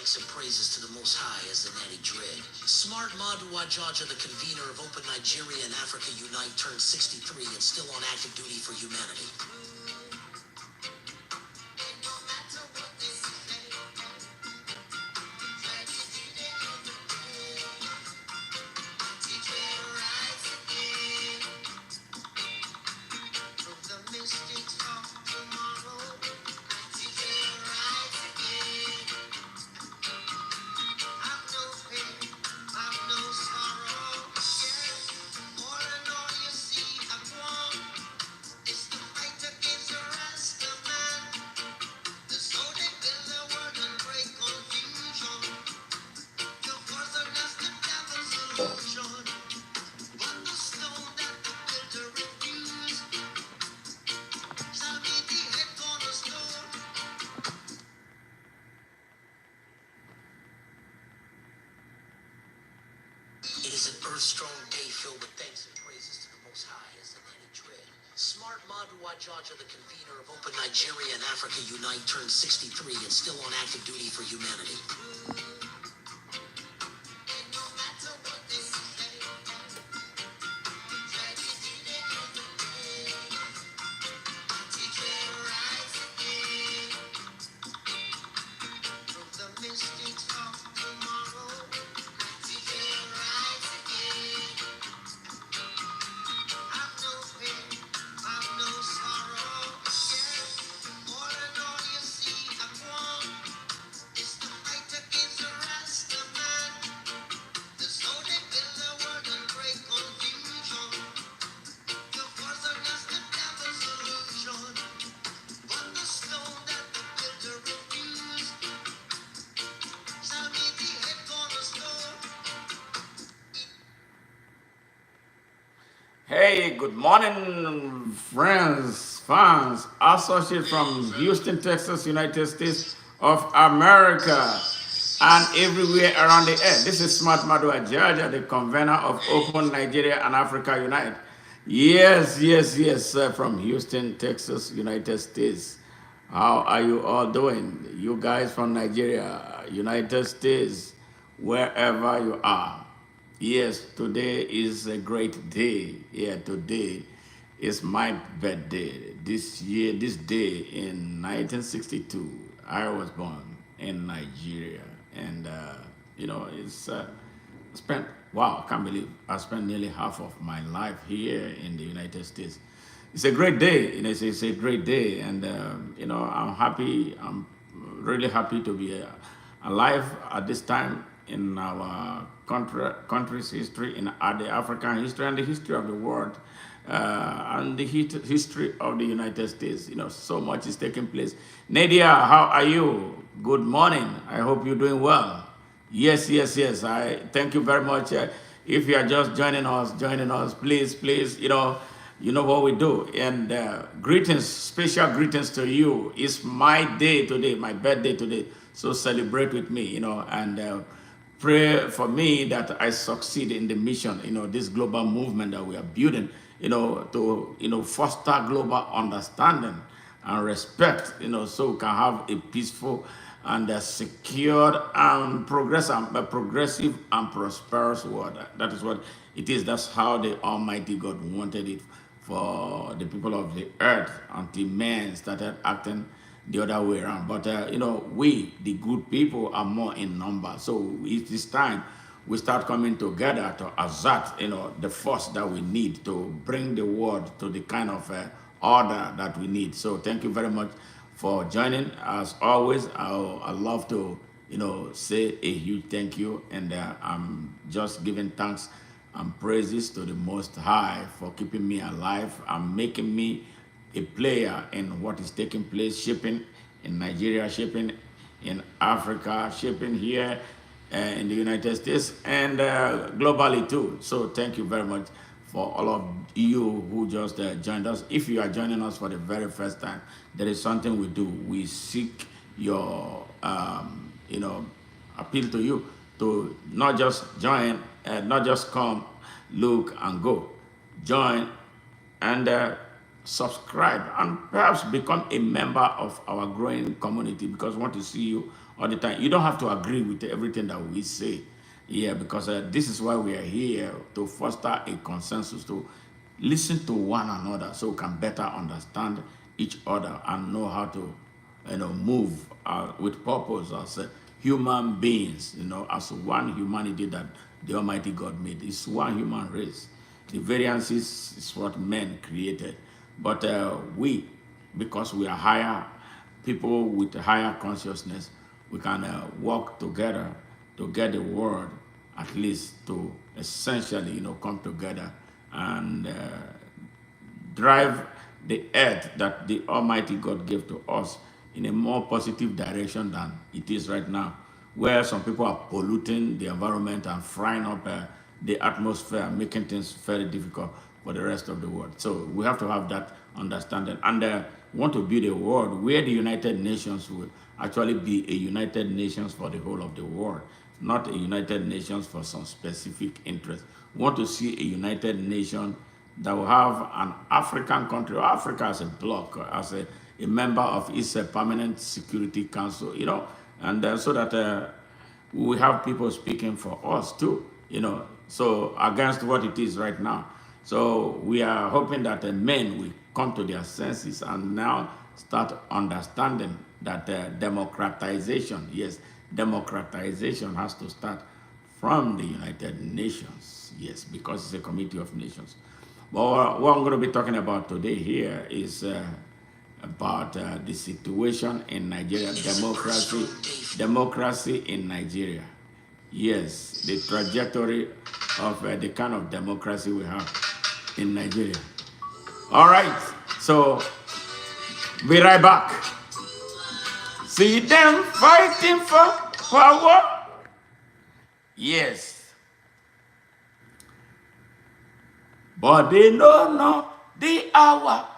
thanks and praises to the Most High as the Natty Dread. Smart Madua Jaja, the convener of Open Nigeria and Africa Unite, turned 63 and still on active duty for humanity. It is an earth-strong day filled with thanks and praises to the Most High as the Natty Dread. Smart Madua Jaja, the convener of Open Nigeria and Africa Unite, turned 63 and still on active duty for humanity. Hey, good morning, friends, fans, associates from Houston, Texas, United States of America, and everywhere around the earth. This is Smart Madua Jaja, the convener of Open Nigeria and Africa Unite. Yes, from Houston, Texas, United States. How are you all doing? You guys from Nigeria, United States, wherever you are. Yes, today is a great day. Yeah, today is my birthday. This year, this day in 1962, I was born in Nigeria. And, it's spent, wow, I can't believe I spent nearly half of my life here in the United States. It's a great day, it's a great day. And, I'm happy, I'm really happy to be alive at this time in our country's history, in the African history, and the history of the world, and the history of the United States. So much is taking place. Nadia, how are you? Good morning. I hope you're doing well. Yes. I thank you very much. If you are just joining us, please, you know what we do. And greetings, special greetings to you. It's my day today, my birthday today. So celebrate with me, and pray for me that I succeed in the mission, this global movement that we are building, to foster global understanding and respect, so we can have a peaceful and a secured and progressive and prosperous world. That is what it is. That's how the Almighty God wanted it for the people of the earth until man started acting the other way around. But, we, the good people, are more in number. So it is time we start coming together to assert, the force that we need to bring the world to the kind of order that we need. So thank you very much for joining. As always, I love to, say a huge thank you. And I'm just giving thanks and praises to the Most High for keeping me alive and making me a player in what is taking place, shaping in Nigeria, shaping in Africa, shaping here in the United States, and globally too. So thank you very much for all of you who just joined us. If you are joining us for the very first time, there is something we do. We seek your, appeal to you to not just join, not just come, look, and go. Join and subscribe and perhaps become a member of our growing community, because we want to see you all the time. You don't have to agree with everything that we say. Yeah, because this is why we are here, to foster a consensus, to listen to one another so we can better understand each other and know how to move with purpose as human beings, as one humanity that the Almighty God made. It's one human race. The variances is what men created. But we, because we are higher, people with a higher consciousness, we can work together to get the world at least to essentially, come together and drive the earth that the Almighty God gave to us in a more positive direction than it is right now, where some people are polluting the environment and frying up the atmosphere, making things very difficult for the rest of the world. So we have to have that understanding. And we want to build a world where the United Nations will actually be a United Nations for the whole of the world, not a United Nations for some specific interest. We want to see a United Nation that will have an African country, or Africa as a bloc, as a member of its permanent security council, and so that we have people speaking for us too, so against what it is right now. So we are hoping that men will come to their senses and now start understanding that democratization, yes, democratization has to start from the United Nations, yes, because it's a committee of nations. But what I'm going to be talking about today here is about the situation in Nigeria, democracy in Nigeria. Yes, the trajectory of the kind of democracy we have in Nigeria. All right, so be right back. See them fighting for power? Yes. But they don't know the hour.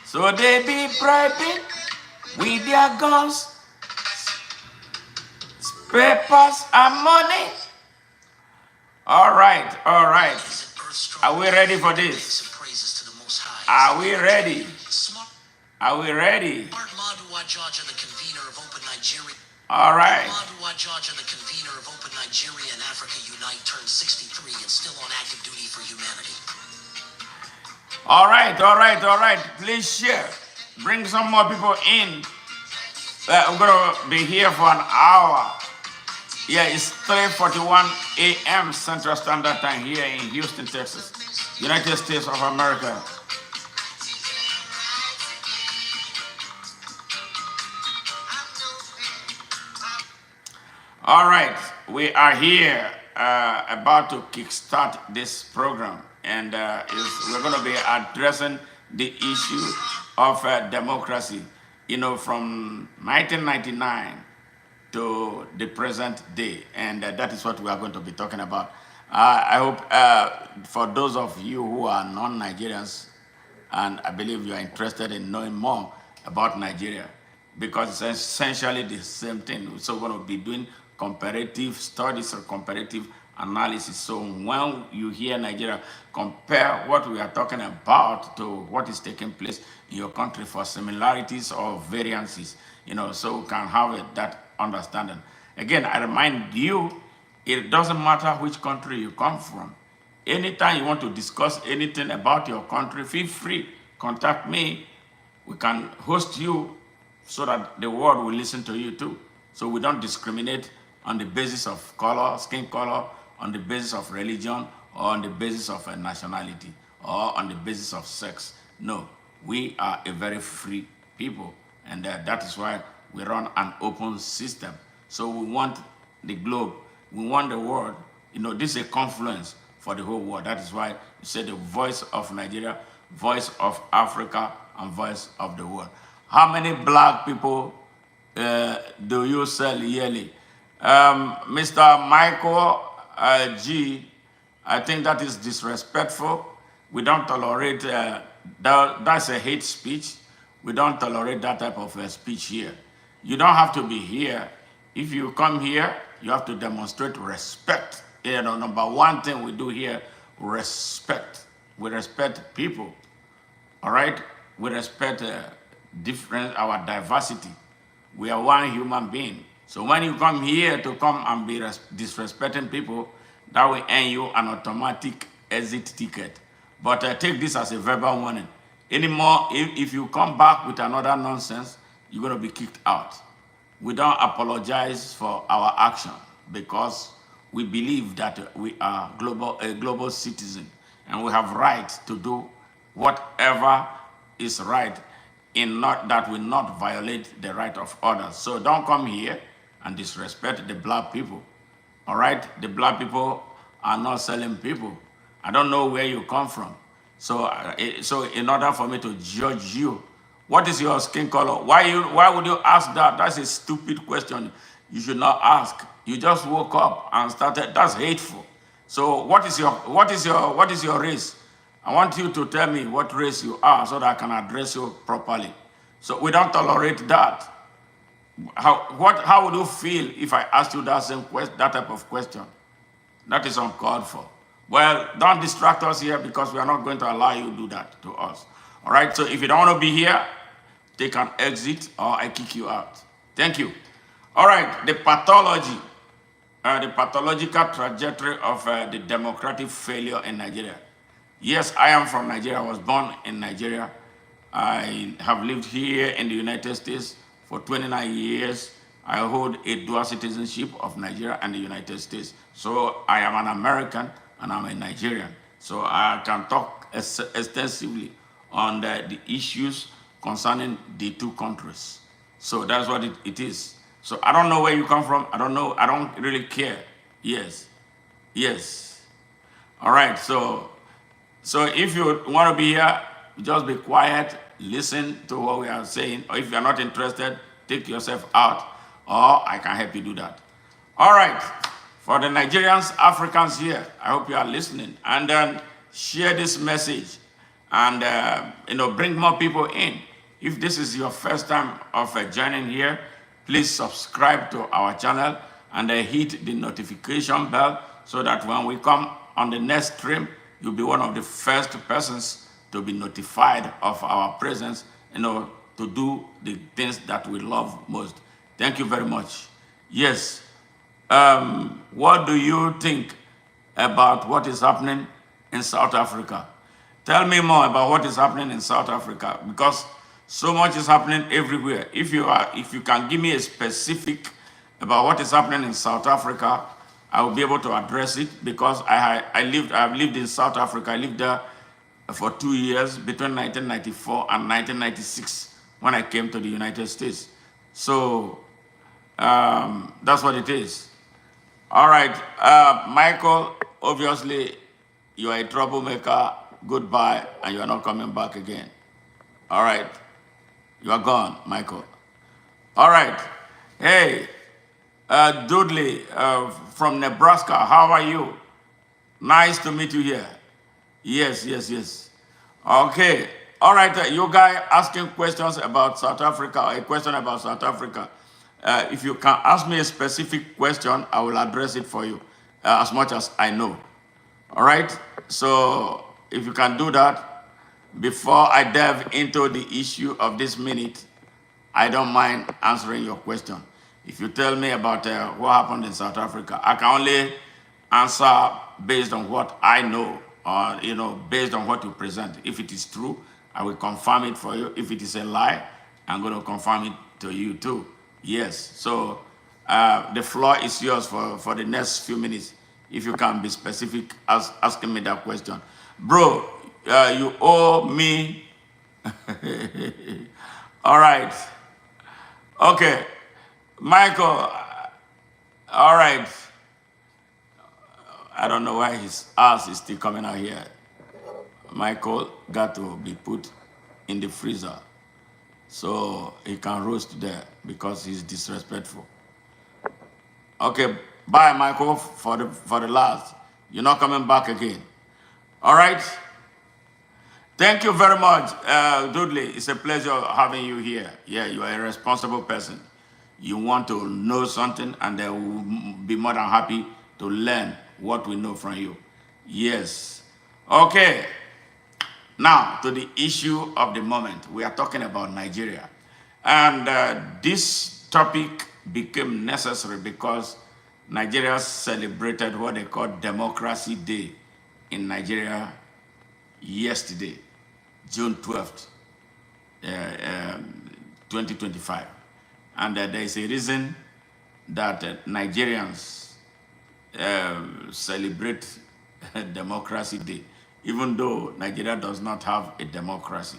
So they be bribing with their guns, papers, and money. All right. Are we ready for this? Are we ready? Are we ready? All right. The convener of Open Nigeria and Africa Unite turned 63 and still on active duty for humanity. All right. Please share. Bring some more people in. We're going to be here for an hour. Yeah, it's 3:41 a.m. Central Standard Time here in Houston, Texas, United States of America. All right, we are here about to kickstart this program, and we're going to be addressing the issue of democracy, from 1999 to the present day, and that is what we are going to be talking about. I hope for those of you who are non-Nigerians, and I believe you are interested in knowing more about Nigeria, because it's essentially the same thing. So we're going to be doing comparative studies or comparative analysis. So when you hear Nigeria, compare what we are talking about to what is taking place in your country for similarities or variances, so we can have that understanding. Again, I remind you, it doesn't matter which country you come from. Anytime you want to discuss anything about your country, feel free, contact me. We can host you so that the world will listen to you too. So we don't discriminate on the basis of color, skin color, on the basis of religion, or on the basis of nationality, or on the basis of sex. No, we are a very free people, and that is why we run an open system. So we want the globe, we want the world, this is a confluence for the whole world. That is why you say the voice of Nigeria, voice of Africa, and voice of the world. How many black people do you sell yearly? Mr. Michael G, I think that is disrespectful. We don't tolerate, that's a hate speech. We don't tolerate that type of speech here. You don't have to be here. If you come here, you have to demonstrate respect. You know, number one thing we do here, respect. We respect people. All right? We respect our diversity. We are one human being. So when you come here to come and be disrespecting people, that will earn you an automatic exit ticket. But take this as a verbal warning. Anymore, if you come back with another nonsense, you're going to be kicked out. We don't apologize for our action because we believe that we are a global citizen and we have right to do whatever is right that will not violate the right of others. So don't come here and disrespect the black people. All right? The black people are not selling people. I don't know where you come from. So in order for me to judge you, what is your skin color? Why would you ask that? That's a stupid question. You should not ask. You just woke up and started. That's hateful. So what is your race? I want you to tell me what race you are so that I can address you properly. So we don't tolerate that. How would you feel if I asked you that type of question? That is uncalled for. Well, don't distract us here because we are not going to allow you to do that to us. All right, so if you don't want to be here, take an exit or I kick you out. Thank you. All right, the pathological trajectory of the democratic failure in Nigeria. Yes, I am from Nigeria. I was born in Nigeria. I have lived here in the United States for 29 years. I hold a dual citizenship of Nigeria and the United States. So I am an American and I'm a Nigerian. So I can talk extensively on the issues concerning the two countries. So that's what it is. So I don't know where you come from. I don't know. I don't really care. Yes. All right. So if you want to be here, just be quiet, listen to what we are saying. Or if you're not interested, take yourself out, or I can help you do that. All right. For the Nigerians, Africans here, I hope you are listening. And then share this message and bring more people in. If this is your first time of joining here, please subscribe to our channel and hit the notification bell so that when we come on the next stream, you'll be one of the first persons to be notified of our presence, to do the things that we love most. Thank you very much. Yes. What do you think about what is happening in South Africa? Tell me more about what is happening in South Africa, because so much is happening everywhere. If you can give me a specific about what is happening in South Africa, I will be able to address it, because I've lived in South Africa. I lived there for 2 years between 1994 and 1996 when I came to the United States. So that's what it is. All right, Michael, obviously you are a troublemaker. Goodbye, and you are not coming back again. All right, you are gone, Michael. All right, hey, Dudley from Nebraska, how are you? Nice to meet you here. Yes. Okay, all right, you guys asking questions about South Africa, a question about South Africa. If you can ask me a specific question, I will address it for you as much as I know. All right? So if you can do that, before I delve into the issue of this minute, I don't mind answering your question. If you tell me about what happened in South Africa, I can only answer based on what I know, or based on what you present. If it is true, I will confirm it for you. If it is a lie, I'm going to confirm it to you too. Yes, so the floor is yours for the next few minutes. If you can be specific, asking me that question. Bro, you owe me. All right. Okay. Michael, all right. I don't know why his ass is still coming out here. Michael got to be put in the freezer so he can roast there because he's disrespectful. Okay, bye, Michael, for the last. You're not coming back again. All right? Thank you very much, Dudley. It's a pleasure having you here. Yeah, you are a responsible person. You want to know something, and they will be more than happy to learn what we know from you. Yes. Okay. Now, to the issue of the moment. We are talking about Nigeria. And this topic became necessary because Nigeria celebrated what they call Democracy Day in Nigeria yesterday, June 12th, 2025. And there is a reason that Nigerians celebrate Democracy Day, even though Nigeria does not have a democracy.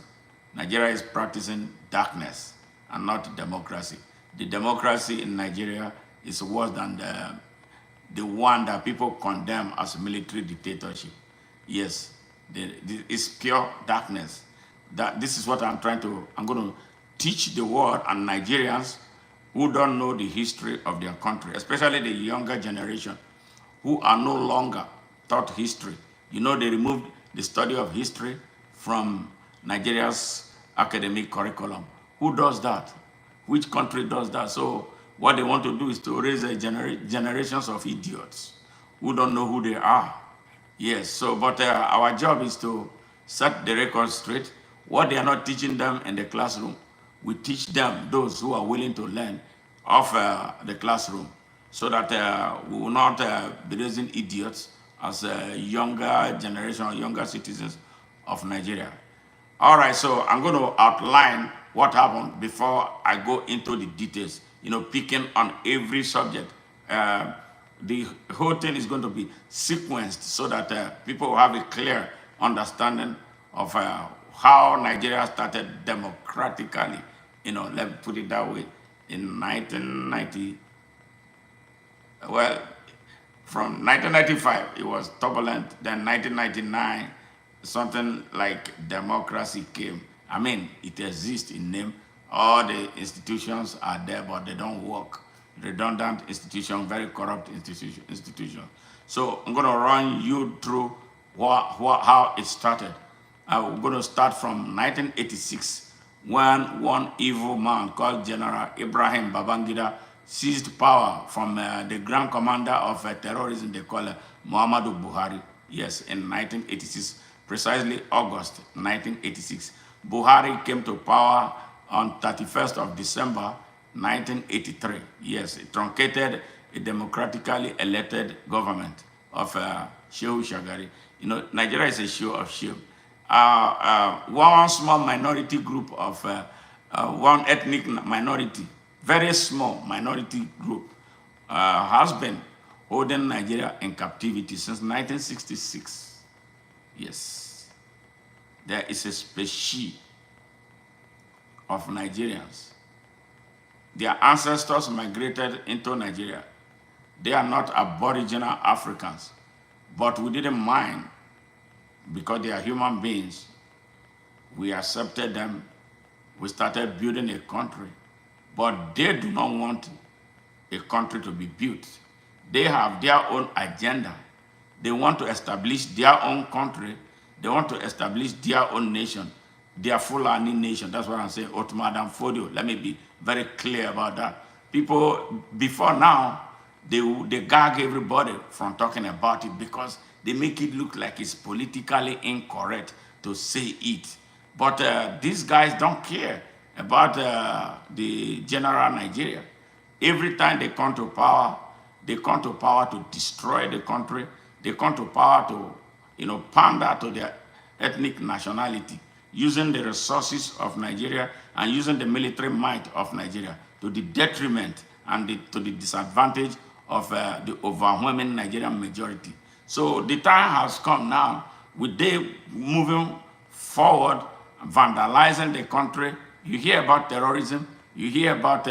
Nigeria is practicing darkness and not democracy. The democracy in Nigeria is worse than the one that people condemn as military dictatorship. Yes, it's pure darkness. This is what I'm going to teach the world and Nigerians who don't know the history of their country, especially the younger generation who are no longer taught history. You know, they removed the study of history from Nigeria's academic curriculum. Who does that? Which country does that? So what they want to do is to raise generations of idiots who don't know who they are. Yes, so, but our job is to set the record straight. What they are not teaching them in the classroom, we teach them, those who are willing to learn, of the classroom, so that we will not be raising idiots as a younger generation or younger citizens of Nigeria. All right, so I'm going to outline what happened before I go into the details, picking on every subject. The whole thing is going to be sequenced so that people will have a clear understanding of how Nigeria started democratically, let me put it that way, in 1990. Well, from 1995, it was turbulent. Then 1999, something like democracy came. I mean, it exists in name. All the institutions are there, but they don't work. Redundant institution, very corrupt institution. So I'm going to run you through how it started. I'm going to start from 1986, when one evil man called General Ibrahim Babangida seized power from the grand commander of terrorism they call Muhammadu Buhari. Yes, in 1986, precisely August 1986. Buhari came to power on 31st of December 1983. Yes, it truncated a democratically elected government of Shehu Shagari. Nigeria is a show of shame. One small minority group of one ethnic minority, very small minority group, has been holding Nigeria in captivity since 1966. Yes. There is a species of Nigerians. Their ancestors migrated into Nigeria. They are not aboriginal Africans, but we didn't mind because they are human beings. We accepted them. We started building a country, but they do not want a country to be built. They have their own agenda. They want to establish their own country. They want to establish their own nation, their Fulani nation. That's what I'm saying, Ottoman Fodio. Let me be very clear about that. People, before now, they gag everybody from talking about it because they make it look like it's politically incorrect to say it. But these guys don't care about the general Nigeria. Every time they come to power to destroy the country. They come to power to, pander to their ethnic nationality, using the resources of Nigeria and using the military might of Nigeria to the detriment and to the disadvantage of the overwhelming Nigerian majority. So the time has come now, with they moving forward, vandalizing the country. You hear about terrorism, you hear about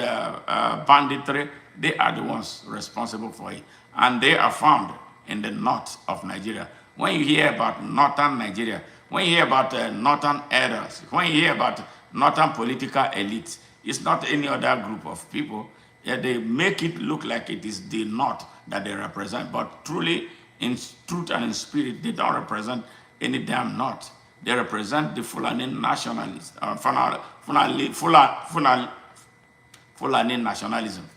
banditry. They are the ones responsible for it. And they are found in the north of Nigeria. When you hear about northern Nigeria, when you hear about northern elders, when you hear about northern political elites, it's not any other group of people. Yeah, they make it look like it is the north that they represent, but truly, in truth and in spirit, they don't represent any damn north. They Fulani nationalism.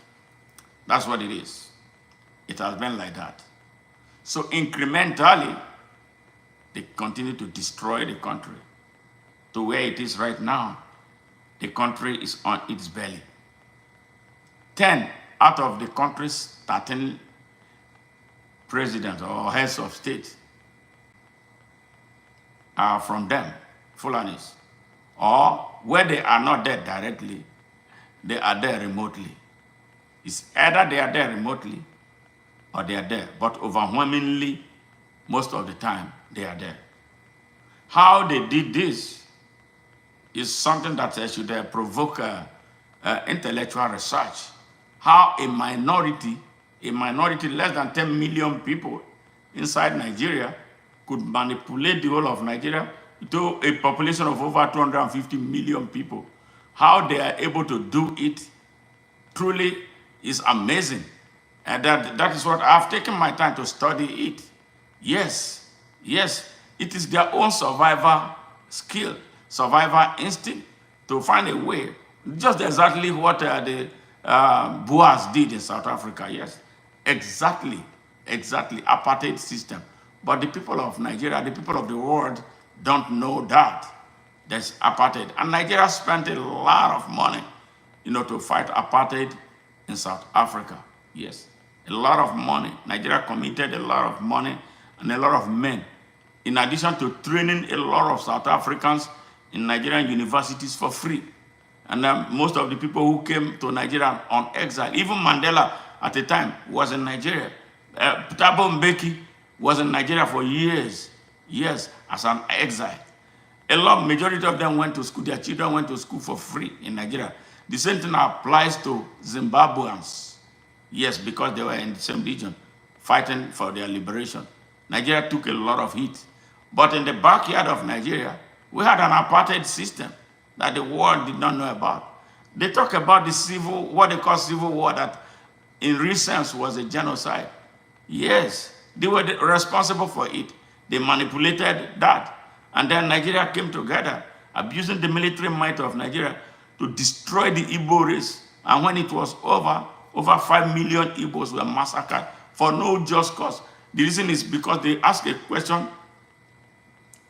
That's what it is. It has been like that. So incrementally, they continue to destroy the country to where it is right now. The country is on its belly. 10 out of the country's 13 presidents or heads of state are from them, Fulanis. Or where they are not there directly, they are there remotely. It's either they are there remotely or they are there, but overwhelmingly, most of the time, they are there. How they did this is something that should provoke intellectual research. How a minority, less than 10 million people inside Nigeria, could manipulate the whole of Nigeria to a population of over 250 million people. How they are able to do it truly is amazing. And that is what I've taken my time to study it. Yes, it is their own survival skill, survival instinct to find a way. Just exactly what the Boers did in South Africa, yes. Exactly, apartheid system. But the people of Nigeria, the people of the world don't know that. There's apartheid. And Nigeria spent a lot of money, to fight apartheid in South Africa. Yes, a lot of money. Nigeria committed a lot of money and a lot of men, in addition to training a lot of South Africans in Nigerian universities for free. And most of the people who came to Nigeria on exile, even Mandela at the time was in Nigeria. Thabo Mbeki was in Nigeria for years, as an exile. Majority of them went to school, their children went to school for free in Nigeria. The same thing applies to Zimbabweans. Yes, because they were in the same region, fighting for their liberation. Nigeria took a lot of heat. But in the backyard of Nigeria, we had an apartheid system that the world did not know about. They talk about the what they call civil war, that in real sense was a genocide. Yes, they were responsible for it. They manipulated that. And then Nigeria came together, abusing the military might of Nigeria to destroy the Igbo race. And when it was over 5 million Igbos were massacred for no just cause. The reason is because they asked a question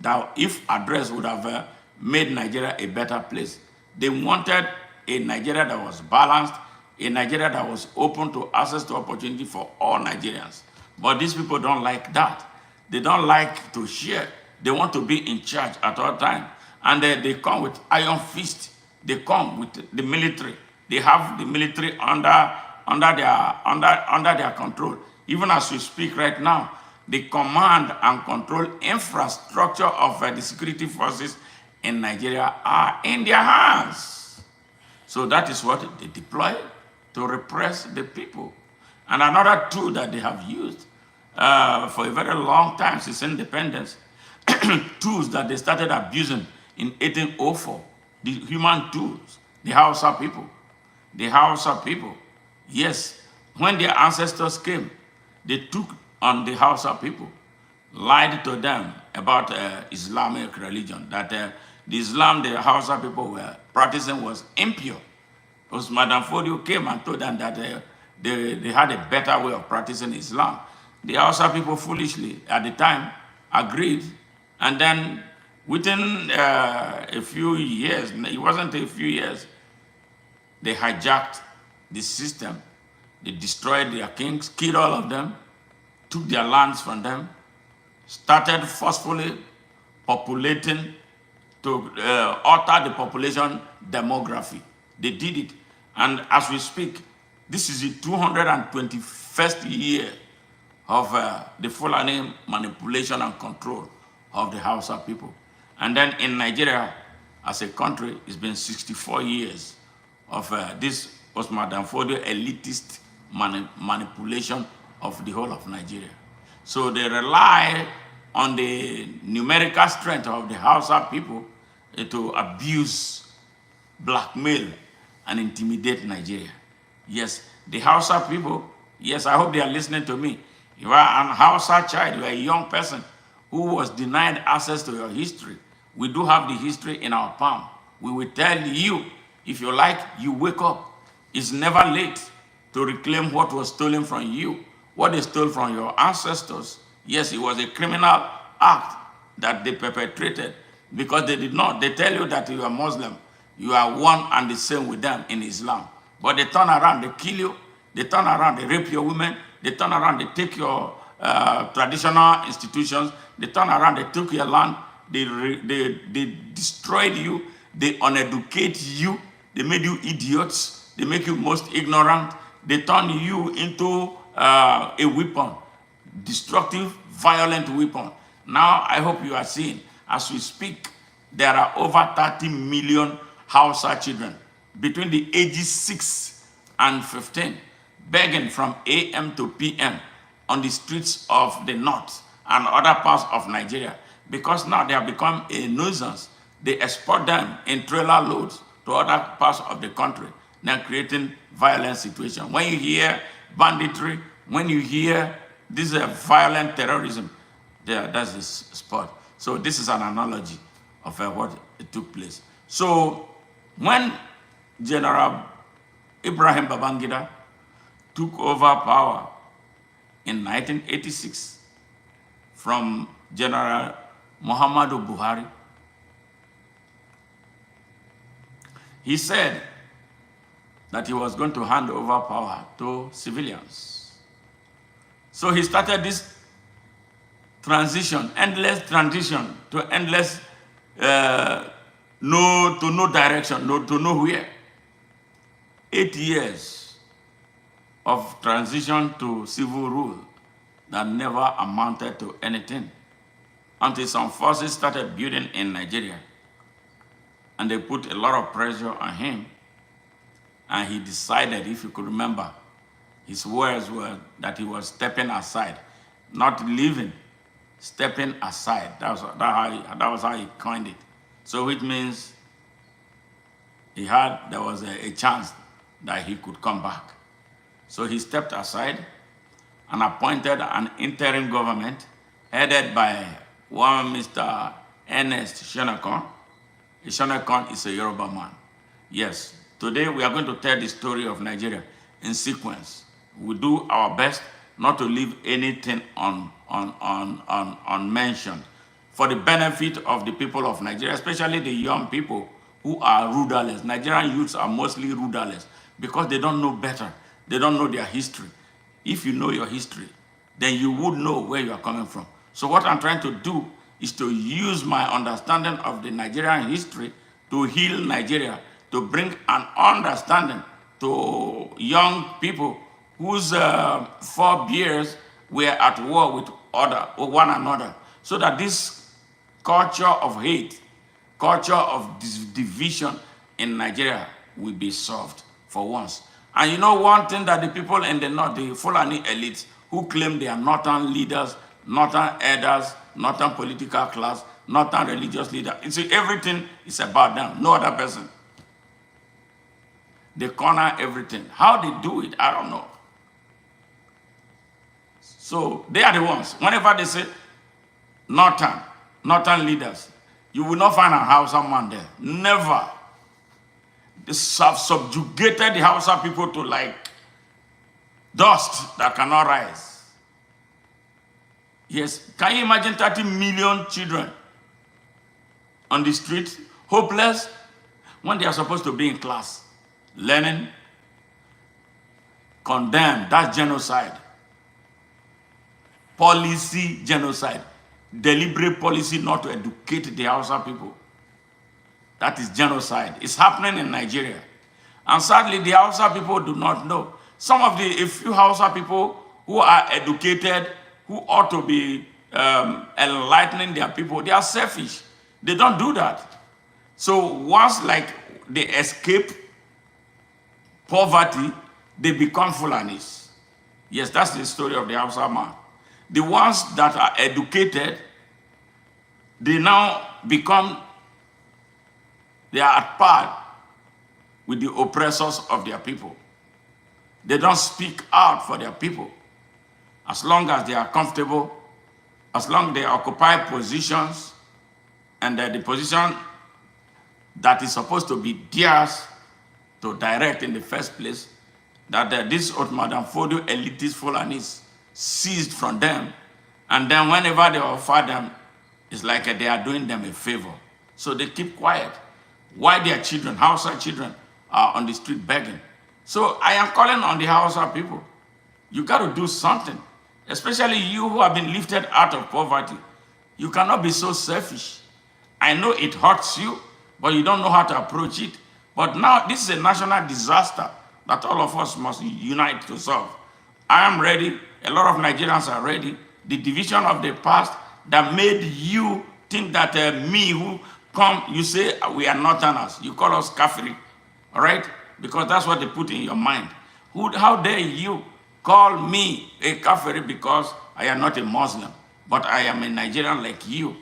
that, if addressed, would have made Nigeria a better place. They wanted a Nigeria that was balanced, a Nigeria that was open to access to opportunity for all Nigerians. But these people don't like that. They don't like to share. They want to be in charge at all times. And they come with iron fist. They come with the military. They have the military under their control. Even as we speak right now, the command and control infrastructure of the security forces in Nigeria are in their hands. So that is what they deploy to repress the people. And another tool that they have used for a very long time since independence, tools that they started abusing in 1804, the human tools, the Hausa people. The Hausa people, yes, when their ancestors came, they took on the Hausa people, lied to them about Islamic religion, that the Islam the Hausa people were practicing was impure. Because Madame Fodio came and told them that they had a better way of practicing Islam. The Hausa people foolishly, at the time, agreed. And then within a few years, it wasn't a few years, they hijacked the system. They destroyed their kings, killed all of them, took their lands from them, started forcefully populating to alter the population demography. They did it. And as we speak, this is the 221st year of the Fulani manipulation and control of the Hausa people. And then in Nigeria, as a country, it's been 64 years of this Madam Fodio elitist manipulation of the whole of Nigeria. So they rely on the numerical strength of the Hausa people to abuse, blackmail, and intimidate Nigeria. Yes, the Hausa people, yes, I hope they are listening to me. You are an Hausa child, you are a young person who was denied access to your history. We do have the history in our palm. We will tell you, if you like, you wake up. It's never late to reclaim what was stolen from you, what they stole from your ancestors. Yes, it was a criminal act that they perpetrated because they did not. They tell you that you are Muslim. You are one and the same with them in Islam. But they turn around, they kill you. They turn around, they rape your women. They turn around, they take your traditional institutions. They turn around, they took your land. They destroyed you. They uneducate you. They made you idiots. They make you most ignorant. They turn you into a weapon, destructive, violent weapon. Now, I hope you are seeing, as we speak, there are over 30 million Hausa children between the ages 6 and 15 begging from AM to PM on the streets of the north and other parts of Nigeria because now they have become a nuisance. They export them in trailer loads to other parts of the country, now creating violent situation. When you hear banditry, when you hear this violent terrorism, that's the spot. So this is an analogy of what took place. So when General Ibrahim Babangida took over power in 1986 from General Muhammadu Buhari, he said that he was going to hand over power to civilians. So he started this transition, endless transition to endless no direction, to nowhere. 8 years of transition to civil rule that never amounted to anything until some forces started building in Nigeria. And they put a lot of pressure on him. And he decided, if you could remember, his words were that he was stepping aside, not leaving, stepping aside. That was how he coined it. So which means there was a chance that he could come back. So he stepped aside and appointed an interim government headed by one Mr. Ernest Shanakon. Shonekan is a Yoruba man. Yes, today we are going to tell the story of Nigeria in sequence. We do our best not to leave anything unmentioned for the benefit of the people of Nigeria, especially the young people who are rudderless. Nigerian youths are mostly rudderless because they don't know better. They don't know their history. If you know your history, then you would know where you are coming from. So what I'm trying to do is to use my understanding of the Nigerian history to heal Nigeria, to bring an understanding to young people whose forebears were at war with one another, so that this culture of hate, culture of division in Nigeria will be solved for once. And you know one thing that the people in the north, the Fulani elites, who claim they are northern leaders, northern elders, northern political class, northern religious leader, you see, everything is about them, no other person. They corner everything. How they do it, I don't know. So they are the ones. Whenever they say northern leaders, you will not find a Hausa man there. Never. They have subjugated the Hausa people to like dust that cannot rise. Yes, can you imagine 30 million children on the street, hopeless, when they are supposed to be in class, learning, condemned? That's genocide. Policy genocide. Deliberate policy not to educate the Hausa people. That is genocide. It's happening in Nigeria. And sadly, the Hausa people do not know. Some of a few Hausa people who are educated, who ought to be enlightening their people, they are selfish. They don't do that. So once like they escape poverty, they become Fulanis. Yes, that's the story of the Hausa man. The ones that are educated, they now they are at par with the oppressors of their people. They don't speak out for their people. As long as they are comfortable, as long as they occupy positions, and the position that is supposed to be theirs, to direct in the first place, that this Ottoman Fodio elitist Fulanis seized from them, and then whenever they offer them, it's like they are doing them a favor. So they keep quiet. Why their children, Hausa children, are on the street begging. So I am calling on the Hausa people. You got to do something, especially you who have been lifted out of poverty. You cannot be so selfish. I know it hurts you, but you don't know how to approach it. But now this is a national disaster that all of us must unite to solve. I am ready. A lot of Nigerians are ready. The division of the past that made you think that me who come, you say we are Northerners. You call us Kafiri, all right? Because that's what they put in your mind. How dare you call me a Kafiri because I am not a Muslim, but I am a Nigerian like you.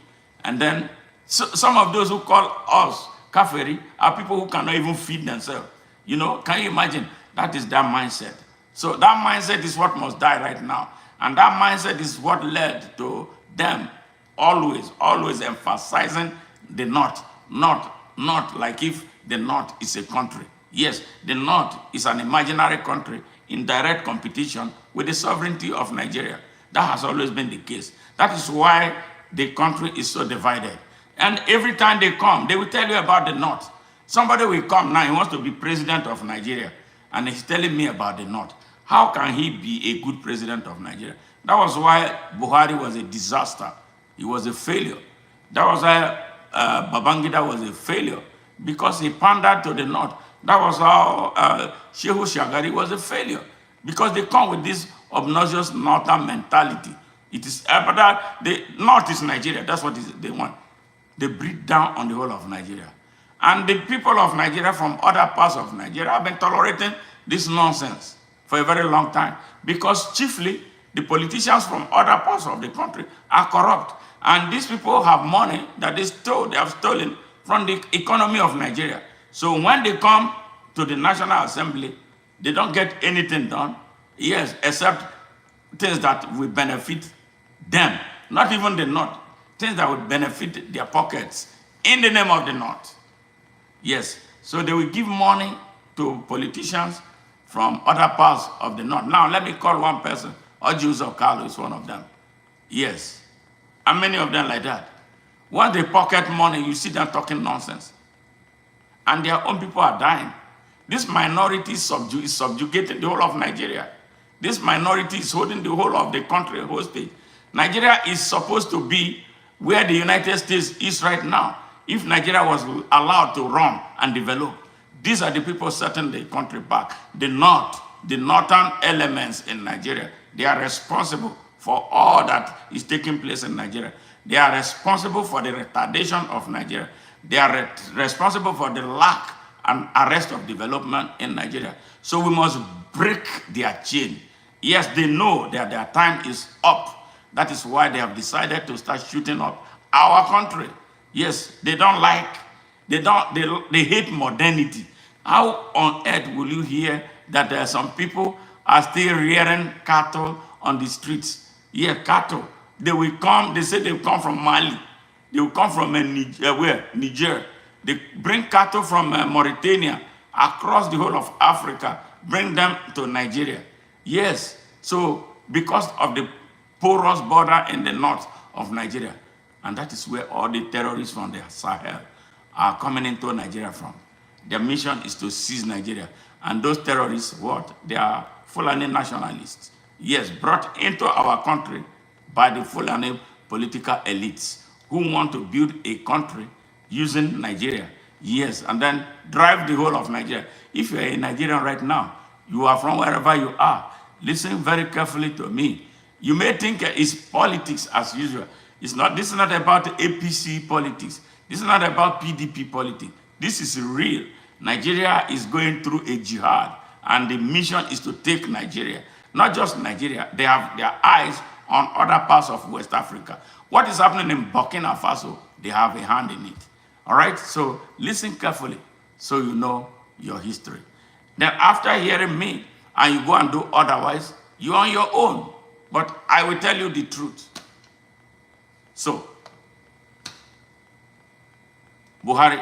And then some of those who call us Kafiri are people who cannot even feed themselves. You know, can you imagine? That is their mindset. So that mindset is what must die right now. And that mindset is what led to them always emphasizing the North. Not like if the North is a country. Yes, the North is an imaginary country in direct competition with the sovereignty of Nigeria. That has always been the case. That is why the country is so divided. And every time they come, they will tell you about the North. Somebody will come now, he wants to be president of Nigeria, and he's telling me about the North. How can he be a good president of Nigeria? That was why Buhari was a disaster. He was a failure. That was why Babangida was a failure, because he pandered to the North. That was how Shehu Shagari was a failure, because they come with this obnoxious Northern mentality. It is the North is Nigeria. That's what they want. They breathe down on the whole of Nigeria. And the people of Nigeria from other parts of Nigeria have been tolerating this nonsense for a very long time, because chiefly the politicians from other parts of the country are corrupt. And these people have money that they have stolen from the economy of Nigeria. So when they come to the National Assembly, they don't get anything done, yes, except things that will benefit them, not even the North, things that would benefit their pockets in the name of the North. Yes, so they will give money to politicians from other parts of the North. Now, let me call one person. Ojuzo Kalu is one of them. Yes, and many of them like that. Once they pocket money, you see them talking nonsense. And their own people are dying. This minority is subjugating the whole of Nigeria. This minority is holding the whole of the country hostage. Nigeria is supposed to be where the United States is right now. If Nigeria was allowed to run and develop, these are the people setting the country back. The North, the northern elements in Nigeria, they are responsible for all that is taking place in Nigeria. They are responsible for the retardation of Nigeria. They are responsible for the lack and arrest of development in Nigeria. So we must break their chain. Yes, they know that their time is up. That is why they have decided to start shooting up our country. Yes, they don't like, they hate modernity. How on earth will you hear that there are some people are still rearing cattle on the streets? Yeah, cattle. They will come, they say they will come from Mali. They will come from Niger. They bring cattle from Mauritania across the whole of Africa, bring them to Nigeria. Yes, so because of the porous border in the north of Nigeria, and that is where all the terrorists from the Sahel are coming into Nigeria from. Their mission is to seize Nigeria. And those terrorists, what? They are Fulani nationalists. Yes, brought into our country by the Fulani political elites who want to build a country using Nigeria. Yes, and then drive the whole of Nigeria. If you're a Nigerian right now, you are from wherever you are, listen very carefully to me. You may think it's politics as usual. It's not. This is not about APC politics. This is not about PDP politics. This is real. Nigeria is going through a jihad, and the mission is to take Nigeria. Not just Nigeria. They have their eyes on other parts of West Africa. What is happening in Burkina Faso, they have a hand in it. All right? So listen carefully so you know your history. Then after hearing me, and you go and do otherwise, you're on your own. But I will tell you the truth. So, Buhari,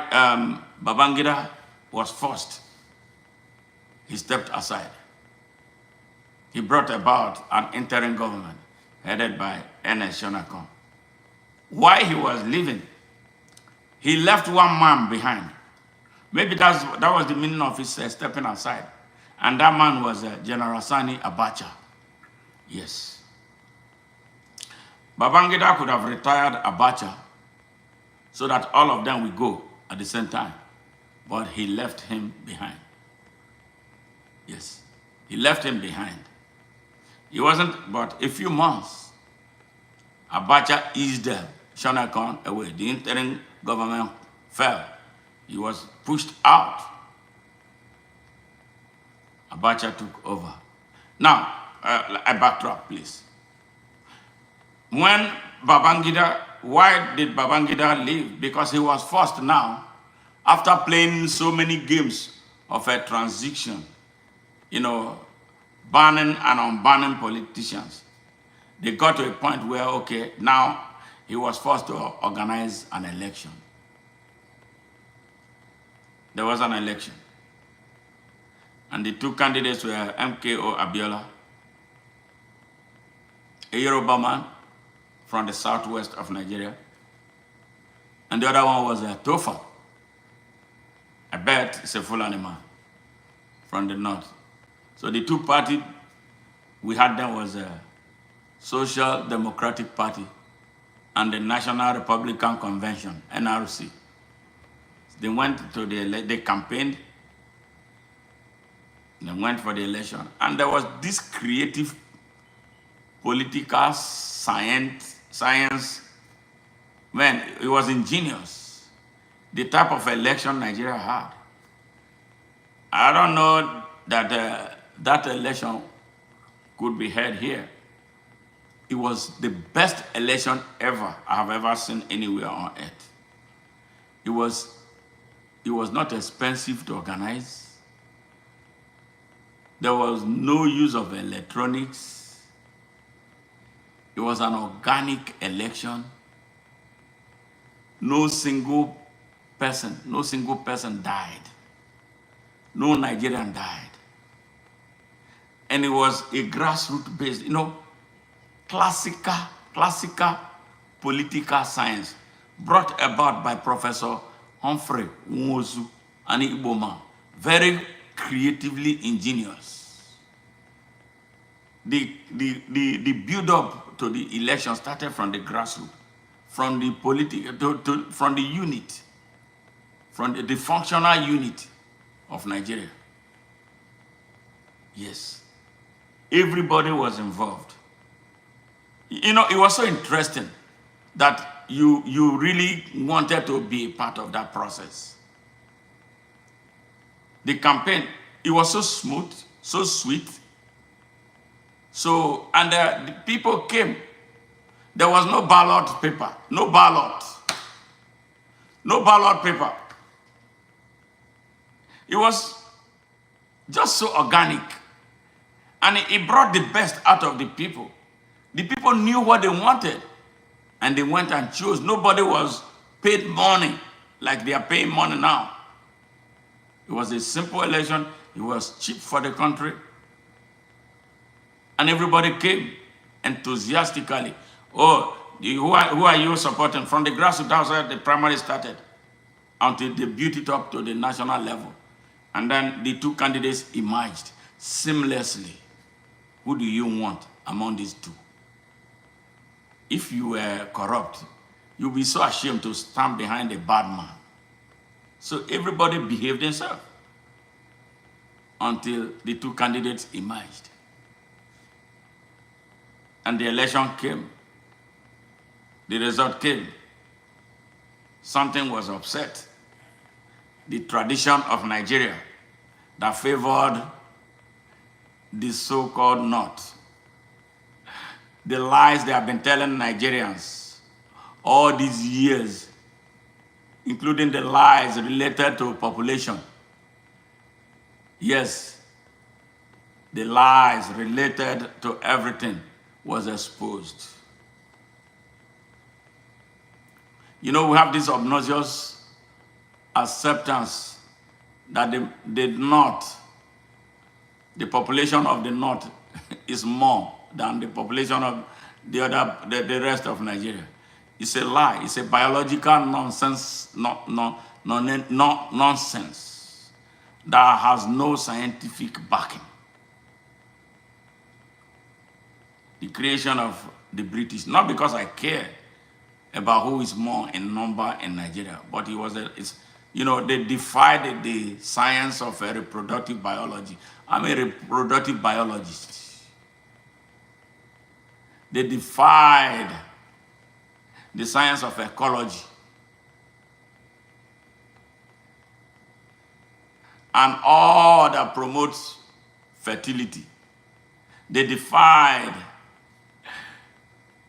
Babangida was forced he stepped aside. He brought about an interim government headed by Ernest Shanakon. While he was leaving, he left one man behind. Maybe that was the meaning of his stepping aside. And that man was General Sani Abacha. Yes. Babangida could have retired Abacha so that all of them would go at the same time. But he left him behind. Yes. He left him behind. He wasn't, but a few months, Abacha eased Shonekan away. The interim government fell. He was pushed out. Abacha took over. Now, I backtrack, please. When Babangida, why did Babangida leave? Because he was forced now, after playing so many games of a transition, banning and unbanning politicians. They got to a point where, okay, now he was forced to organize an election. There was an election. And the two candidates were MKO Abiola, a Yoruba man from the southwest of Nigeria, and the other one was Tofa. I bet it's a Fulani man from the north. So the two parties we had them was a Social Democratic Party and the National Republican Convention, NRC. They went to they campaigned, they went for the election, and there was this creative political science, man, it was ingenious, the type of election Nigeria had. I don't know that that election could be held here. It was the best election ever I have ever seen anywhere on earth. It was not expensive to organize. There was no use of electronics. It was an organic election. No single person died. No Nigerian died. And it was a grassroots based, classical political science brought about by Professor Humphrey Nwosu and Igbo man. Very creatively ingenious. The build-up to the election started from the grassroots, from the from the unit, from the functional unit of Nigeria. Yes. Everybody was involved. It was so interesting that you really wanted to be a part of that process. The campaign, it was so smooth, so sweet. And the people came. There was no ballot paper, no ballot paper. It was just so organic. And it brought the best out of the people. The people knew what they wanted. And they went and chose. Nobody was paid money like they are paying money now. It was a simple election. It was cheap for the country. And everybody came enthusiastically. Oh, who are you supporting? From the grassroots, that's where the primary started, until they built it up to the national level. And then the two candidates emerged seamlessly. Who do you want among these two? If you were corrupt, you'll be so ashamed to stand behind a bad man. So everybody behaved themselves until the two candidates emerged. And the election came. The result came. Something was upset. The tradition of Nigeria that favored the so-called North. The lies they have been telling Nigerians all these years, including the lies related to population. Yes, the lies related to everything was exposed. We have this obnoxious acceptance that the North the population of the north is more than the population of the rest of Nigeria. It's a lie. It's a biological nonsense, nonsense that has no scientific backing. The creation of the British, not because I care about who is more in number in Nigeria, but they defied the science of reproductive biology. I'm a reproductive biologist. They defied the science of ecology. And all that promotes fertility. They defied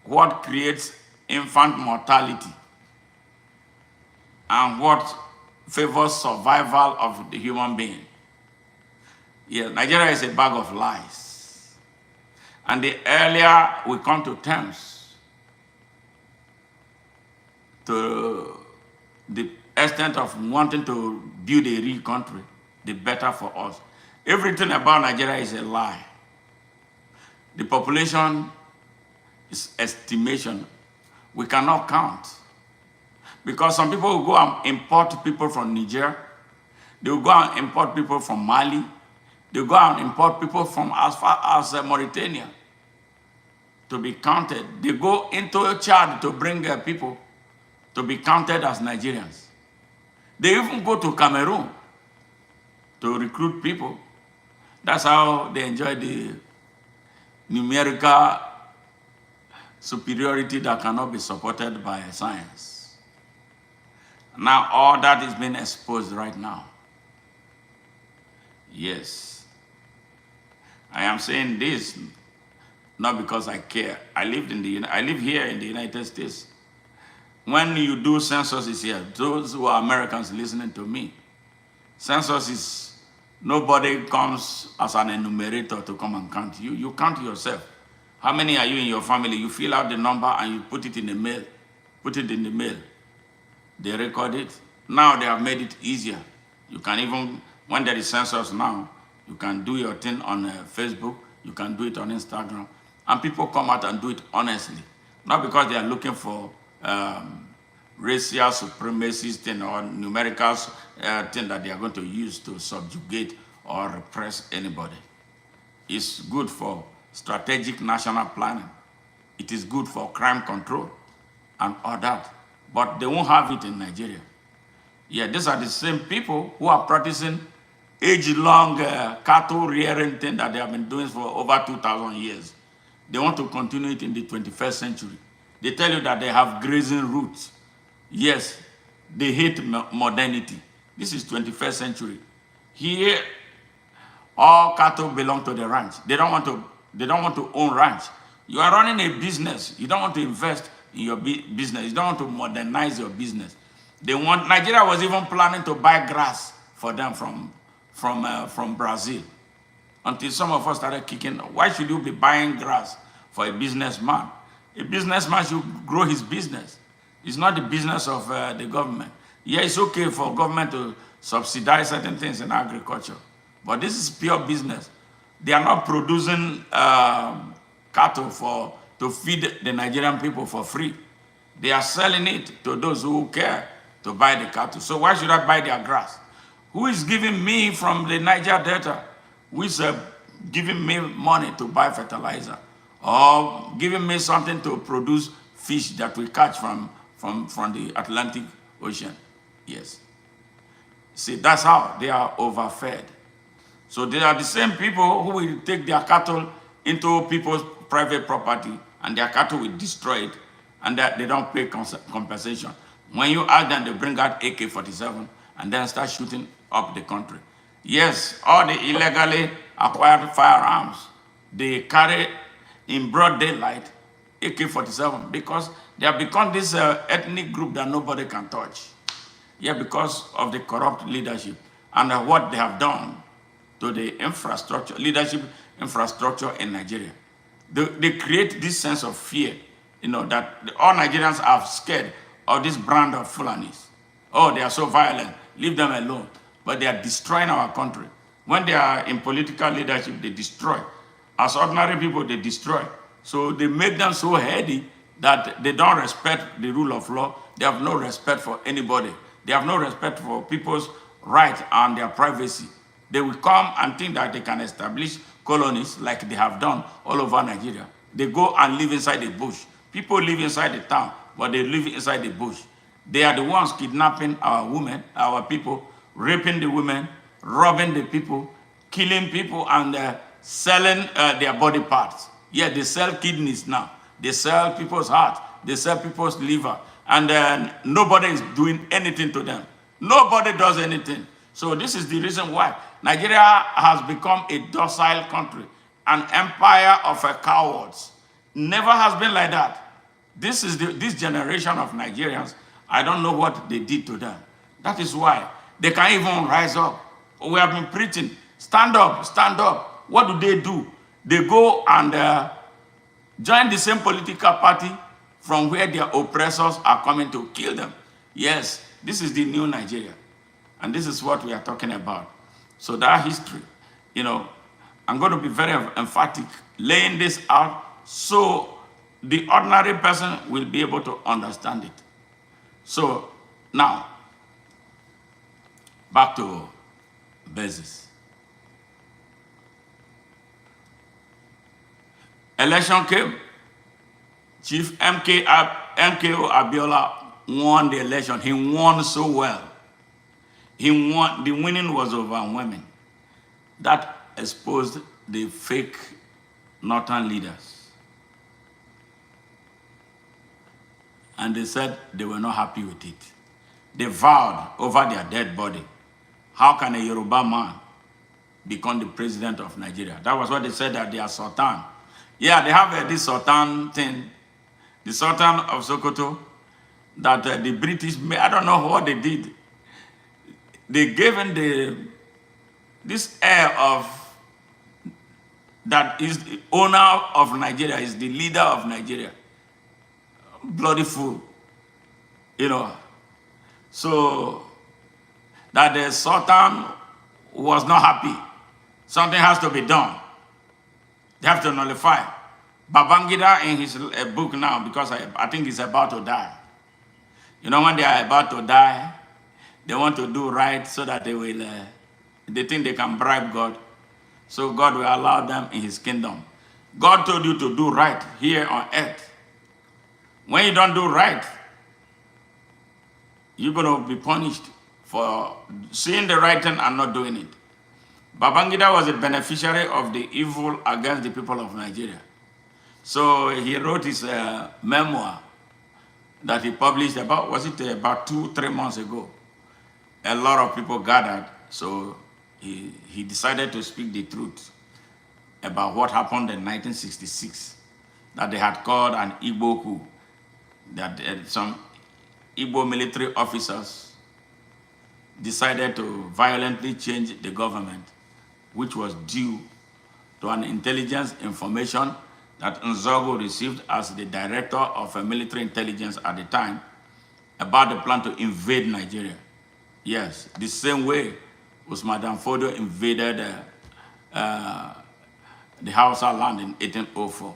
what creates infant mortality and what favors survival of the human being. Yes, Nigeria is a bag of lies. And the earlier we come to terms to the extent of wanting to build a real country, the better for us. Everything about Nigeria is a lie. The population is estimation. We cannot count. Because some people will go and import people from Niger. They will go and import people from Mali. They will go and import people from as far as Mauritania to be counted. They go into Chad to bring people to be counted as Nigerians. They even go to Cameroon to recruit people. That's how they enjoy the numerical superiority that cannot be supported by science. Now all that is being exposed right now. Yes. I am saying this not because I care. I live here in the United States. When you do censuses here, those who are Americans listening to me, census is nobody comes as an enumerator to come and count you. You count yourself. How many are you in your family? You fill out the number and you put it in the mail. Put it in the mail. They record it. Now they have made it easier. You can even, when there is census now, you can do your thing on Facebook. You can do it on Instagram. And people come out and do it honestly. Not because they are looking for racial supremacist thing or numerical thing that they are going to use to subjugate or repress anybody. It's good for strategic national planning. It is good for crime control and all that. But they won't have it in Nigeria. Yeah, these are the same people who are practicing age-long cattle rearing thing that they have been doing for over 2,000 years. They want to continue it in the 21st century. They tell you that they have grazing roots. Yes, they hate modernity. This is 21st century. Here, all cattle belong to the ranch. They don't want to own ranch. You are running a business. You don't want to invest in your business. You don't want to modernize your business. Nigeria was even planning to buy grass for them from Brazil. Until some of us started kicking, why should you be buying grass for a businessman? A businessman should grow his business. It's not the business of the government. Yeah, it's okay for government to subsidize certain things in agriculture, but this is pure business. They are not producing cattle to feed the Nigerian people for free. They are selling it to those who care to buy the cattle. So why should I buy their grass? Who is giving me from the Niger Delta? Who is giving me money to buy fertilizer? Or giving me something to produce fish that we catch from the Atlantic Ocean? Yes. See, that's how they are overfed. So they are the same people who will take their cattle into people's private property and their cattle will destroy it and that they don't pay compensation. When you ask them, they bring out AK-47 and then start shooting up the country. Yes, all the illegally acquired firearms, they carry in broad daylight AK-47 because they have become this ethnic group that nobody can touch. Yeah, because of the corrupt leadership and what they have done to the leadership infrastructure in Nigeria. They create this sense of fear, that all Nigerians are scared of this brand of Fulanis. Oh, they are so violent, leave them alone. But they are destroying our country. When they are in political leadership, they destroy. As ordinary people, they destroy. So they make them so heady that they don't respect the rule of law. They have no respect for anybody. They have no respect for people's right and their privacy. They will come and think that they can establish colonies like they have done all over Nigeria. They go and live inside the bush. People live inside the town, but they live inside the bush. They are the ones kidnapping our women, our people, raping the women, robbing the people, killing people, and selling their body parts. Yeah, they sell kidneys now. They sell people's heart. They sell people's liver. And nobody is doing anything to them. Nobody does anything. So this is the reason why Nigeria has become a docile country, an empire of cowards. Never has been like that. This is this generation of Nigerians. I don't know what they did to them. That is why they can't even rise up. We have been preaching, stand up, stand up. What do? They go and join the same political party from where their oppressors are coming to kill them. Yes, this is the new Nigeria. And this is what we are talking about. So that history, I'm going to be very emphatic, laying this out so the ordinary person will be able to understand it. So now, back to basis. Election came. Chief MKO Abiola won the election. He won so well. He won. The winning was overwhelming. That exposed the fake northern leaders. And they said they were not happy with it. They vowed over their dead body, how can a Yoruba man become the president of Nigeria? That was what they said, that they are Sultan. Yeah, they have this Sultan thing, the Sultan of Sokoto, that the British made. I don't know what they did. They gave him this air of that is the owner of Nigeria, is the leader of Nigeria. Bloody fool, So that the Sultan was not happy. Something has to be done. They have to nullify. Babangida in his book now, because I think he's about to die. When they are about to die, they want to do right so that they think they can bribe God. So God will allow them in his kingdom. God told you to do right here on earth. When you don't do right, you're going to be punished for seeing the right thing and not doing it. Babangida was a beneficiary of the evil against the people of Nigeria. So he wrote his memoir that he published about 2-3 months ago. A lot of people gathered, so he decided to speak the truth about what happened in 1966, that they had called an Igbo coup, that some Igbo military officers decided to violently change the government, which was due to an intelligence information that Nzogo received as the director of military intelligence at the time about the plan to invade Nigeria. Yes, the same way Usman Dan Fodio invaded the Hausa land in 1804.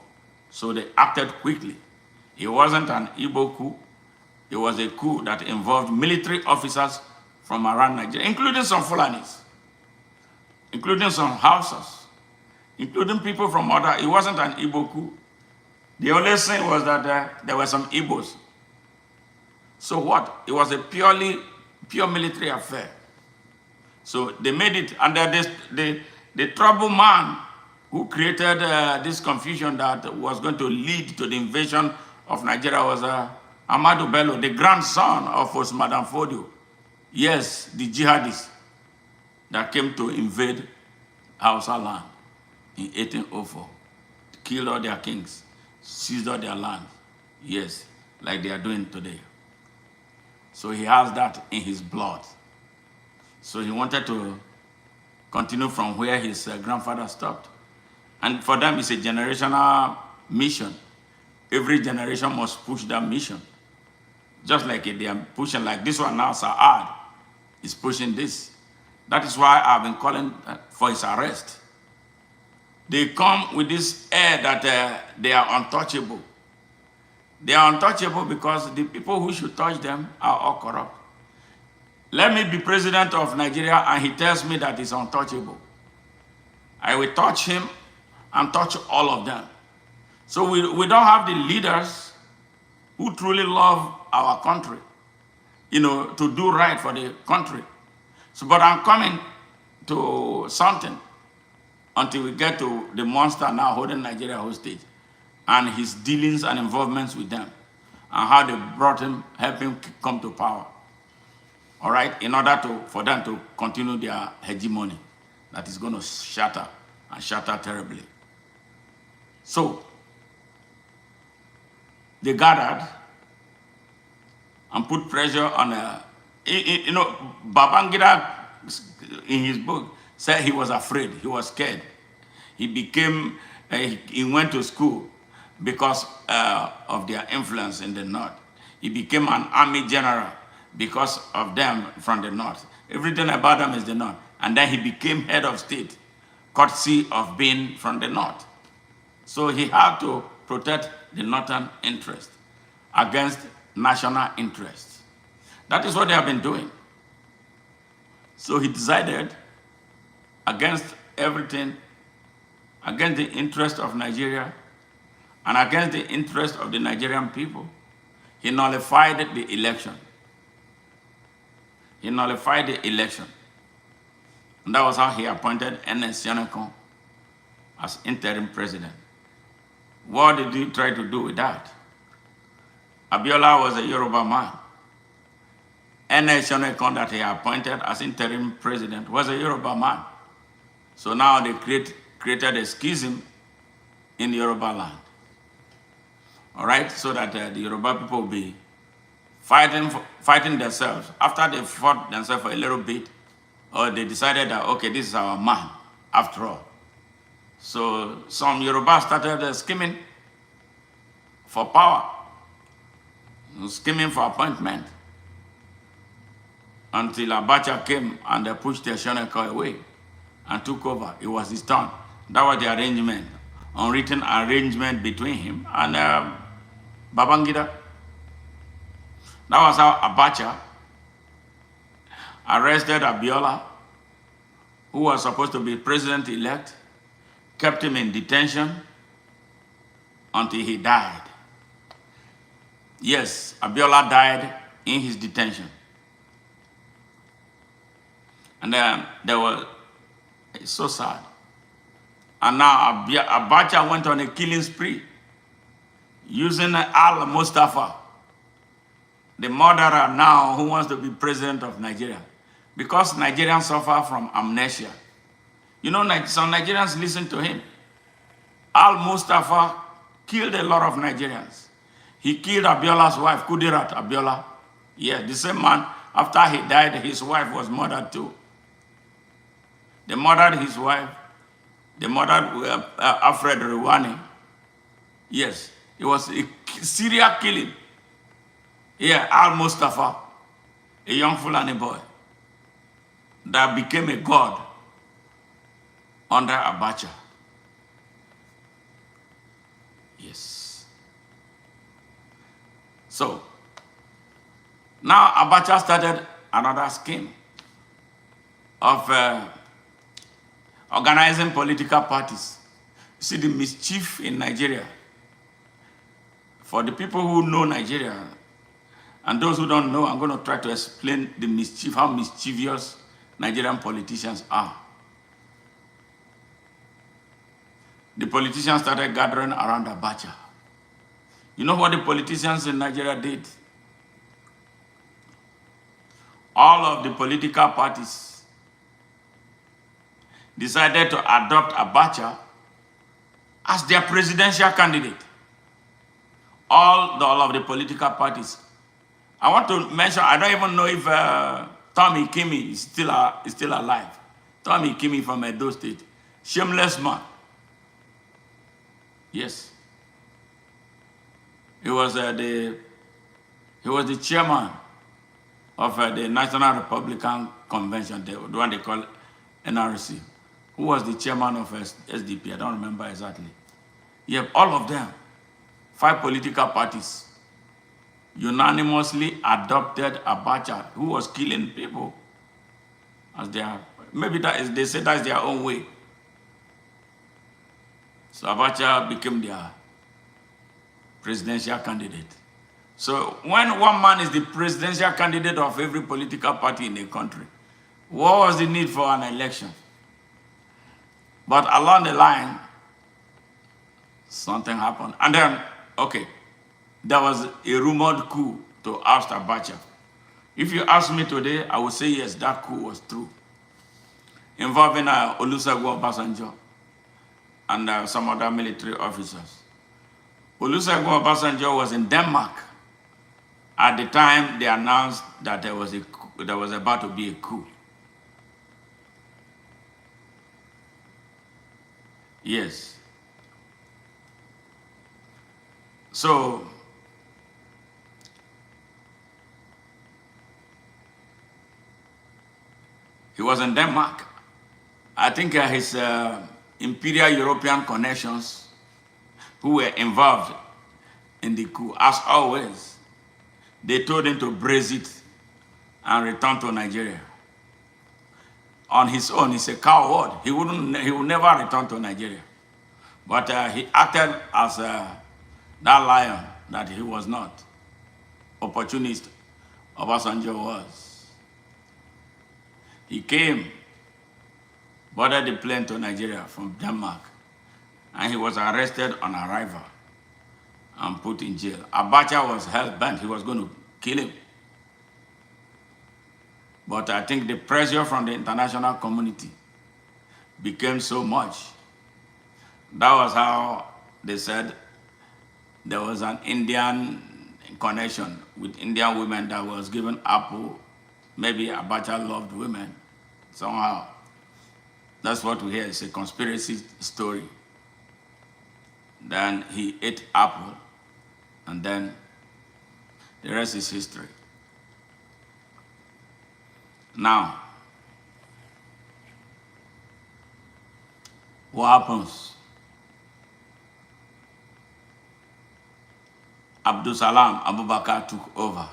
So they acted quickly. It wasn't an Igbo coup. It was a coup that involved military officers from around Nigeria, including some Fulanis, including some Hausas, including people from other. It wasn't an Igbo coup. The only thing was that there were some Igbos. So what? It was a pure military affair. So they made it, and the trouble man who created this confusion that was going to lead to the invasion of Nigeria was Ahmadu Bello, the grandson of Usman Dan Fodio. Yes, the jihadists that came to invade Hausa land in 1804, killed all their kings, seized all their land. Yes, like they are doing today. So he has that in his blood. So he wanted to continue from where his grandfather stopped. And for them, it's a generational mission. Every generation must push that mission. Just like they are pushing, like this one now, Saad is pushing this. That is why I've been calling for his arrest. They come with this air that they are untouchable. They are untouchable because the people who should touch them are all corrupt. Let me be president of Nigeria and he tells me that he's untouchable. I will touch him and touch all of them. So we don't have the leaders who truly love our country, to do right for the country. So, but I'm coming to something until we get to the monster now holding Nigeria hostage and his dealings and involvements with them and how they help him come to power. All right, in order for them to continue their hegemony that is going to shatter and shatter terribly. So, they gathered and put pressure on Babangida in his book said he was afraid, he was scared. He became, he went to school because of their influence in the north. He became an army general because of them from the north. Everything about them is the north. And then he became head of state, courtesy of being from the north. So he had to protect the northern interest against national interests. That is what they have been doing. So he decided against everything, against the interest of Nigeria and against the interest of the Nigerian people, he nullified the election. He nullified the election. And that was how he appointed Ernest Shanakon as interim president. What did he try to do with that? Abiola was a Yoruba man. Ernest Shanakon that he appointed as interim president was a Yoruba man. So now they created a schism in Yoruba land. All right, so that the Yoruba people will be fighting themselves. After they fought themselves for a little bit, they decided that, okay, this is our man, after all. So some Yoruba started scheming for power, scheming for appointment, until Abacha came and they pushed the Shonekan away and took over. It was his turn. That was the arrangement, unwritten arrangement between him and Babangida. That was how Abacha arrested Abiola, who was supposed to be president-elect, kept him in detention until he died. Yes, Abiola died in his detention. And then it's so sad. And now Abacha went on a killing spree using Al-Mustafa, the murderer now who wants to be president of Nigeria. Because Nigerians suffer from amnesia. Some Nigerians listen to him. Al-Mustafa killed a lot of Nigerians. He killed Abiola's wife, Kudirat Abiola. Yeah, the same man, after he died, his wife was murdered too. They murdered his wife. They murdered Alfred Rewane. Yes, it was a serial killing. Yeah, Al-Mustafa, a young Fulani boy that became a god under Abacha. Yes. So, now Abacha started another scheme of organizing political parties. You see the mischief in Nigeria. For the people who know Nigeria, and those who don't know, I'm going to try to explain the mischief, how mischievous Nigerian politicians are. The politicians started gathering around Abacha. You know what the politicians in Nigeria did? All of the political parties decided to adopt Abacha as their presidential candidate. All of the political parties. I want to mention, I don't even know if Tommy Kimi is still alive. Tommy Kimi from Edo State. Shameless man. Yes. He was the chairman of the National Republican Convention, the one they call NRC. Who was the chairman of SDP? I don't remember exactly. You have all of them, 5 political parties, unanimously adopted Abacha, who was killing people as their, maybe that is, they say that's their own way. So Abacha became their presidential candidate. So when one man is the presidential candidate of every political party in the country, what was the need for an election? But along the line, something happened. And then, okay, there was a rumored coup to oust Abacha. If you ask me today, I would say yes, that coup was true, involving Olusegun Obasanjo and some other military officers. Olusegun Obasanjo was in Denmark at the time they announced that there was about to be a coup. Yes. So he was in Denmark. I think his imperial European connections who were involved in the coup, as always, they told him to brace it and return to Nigeria. On his own, he's a coward. He would never return to Nigeria. But he acted as that lion that he was not. Opportunist, Obasanjo was. He came, boarded the plane to Nigeria from Denmark, and he was arrested on arrival and put in jail. Abacha was hell-bent. He was going to kill him. But I think the pressure from the international community became so much. That was how they said there was an Indian connection with Indian women that was given apple. Maybe Abacha loved women somehow. That's what we hear. It's a conspiracy story. Then he ate apple, and then the rest is history. Now, what happens? Abdulsalami Abubakar took over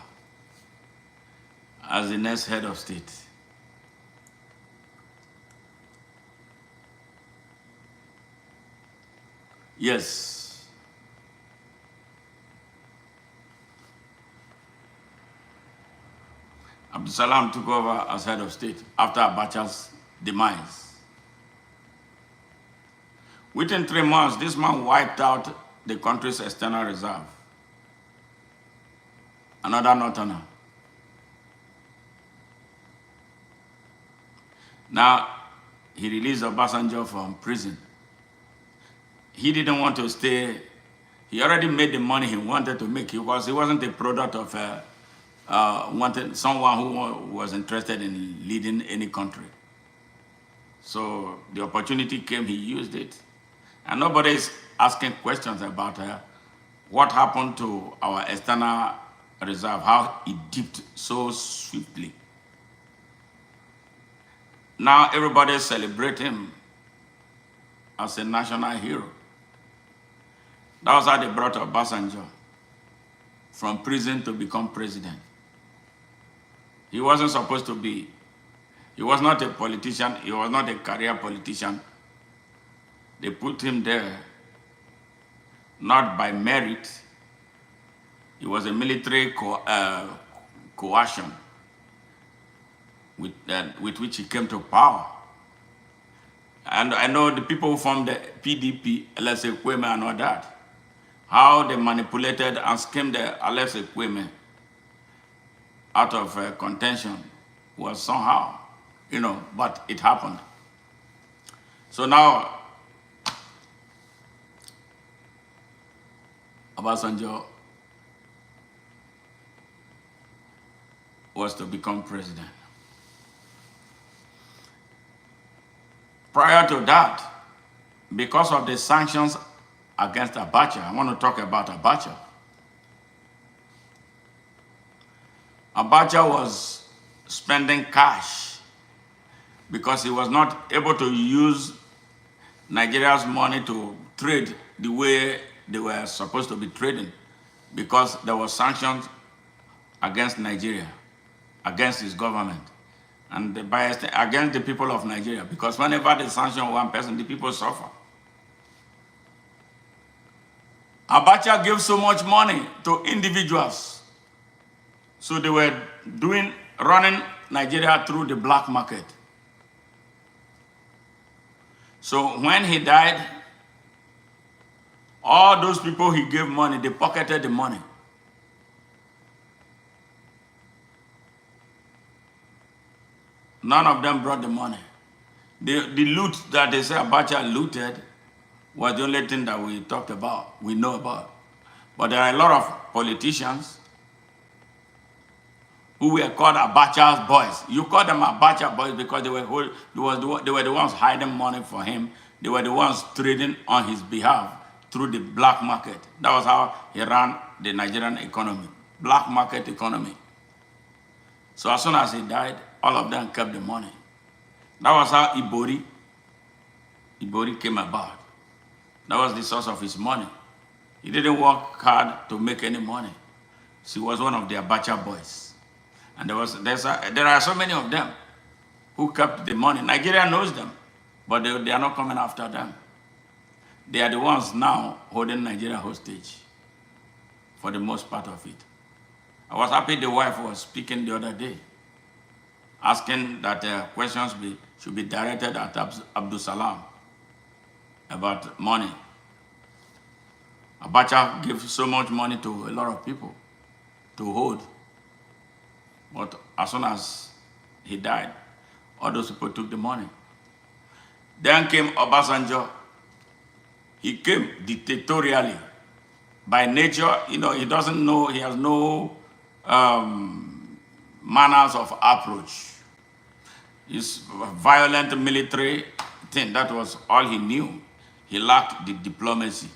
as the next head of state. Yes. Abdulsalami took over as head of state after Abacha's demise. Within 3 months, this man wiped out the country's external reserve. Another northerner. Now, he released Obasanjo from prison. He didn't want to stay. He already made the money he wanted to make. He wasn't a product of wanted someone who was interested in leading any country. So the opportunity came, he used it. And nobody's asking questions about what happened to our external reserve, how it dipped so swiftly. Now everybody celebrates him as a national hero. That was how they brought Obasanjo from prison to become president. He wasn't supposed to be. He was not a politician. He was not a career politician. They put him there not by merit. It was a military coercion with which he came to power. And I know the people who formed the PDP, let's say Kwame and all that, how they manipulated and schemed the Alex Kwame out of contention was somehow, but it happened. So now, Obasanjo was to become president. Prior to that, because of the sanctions against Abacha, I want to talk about Abacha. Abacha was spending cash because he was not able to use Nigeria's money to trade the way they were supposed to be trading because there were sanctions against Nigeria, against his government, and against the people of Nigeria, because whenever they sanction one person, the people suffer. Abacha gave so much money to individuals, so they were running Nigeria through the black market. So when he died, all those people he gave money, they pocketed the money. None of them brought the money. The loot that they say Abacha looted was the only thing that we talked about, we know about. But there are a lot of politicians who were called Abacha's boys. You call them Abacha boys because they were the ones hiding money for him. They were the ones trading on his behalf through the black market. That was how he ran the Nigerian economy, black market economy. So as soon as he died, all of them kept the money. That was how Ibori came about. That was the source of his money. He didn't work hard to make any money. So he was one of the Abacha boys. And there are so many of them who kept the money. Nigeria knows them, but they are not coming after them. They are the ones now holding Nigeria hostage for the most part of it. I was happy the wife was speaking the other day, asking that questions should be directed at Abdulsalami about money. Abacha gave so much money to a lot of people to hold. But as soon as he died, all those people took the money. Then came Obasanjo. He came dictatorially. By nature, he doesn't know, he has no manners of approach. His violent military thing, that was all he knew. He lacked the diplomacy.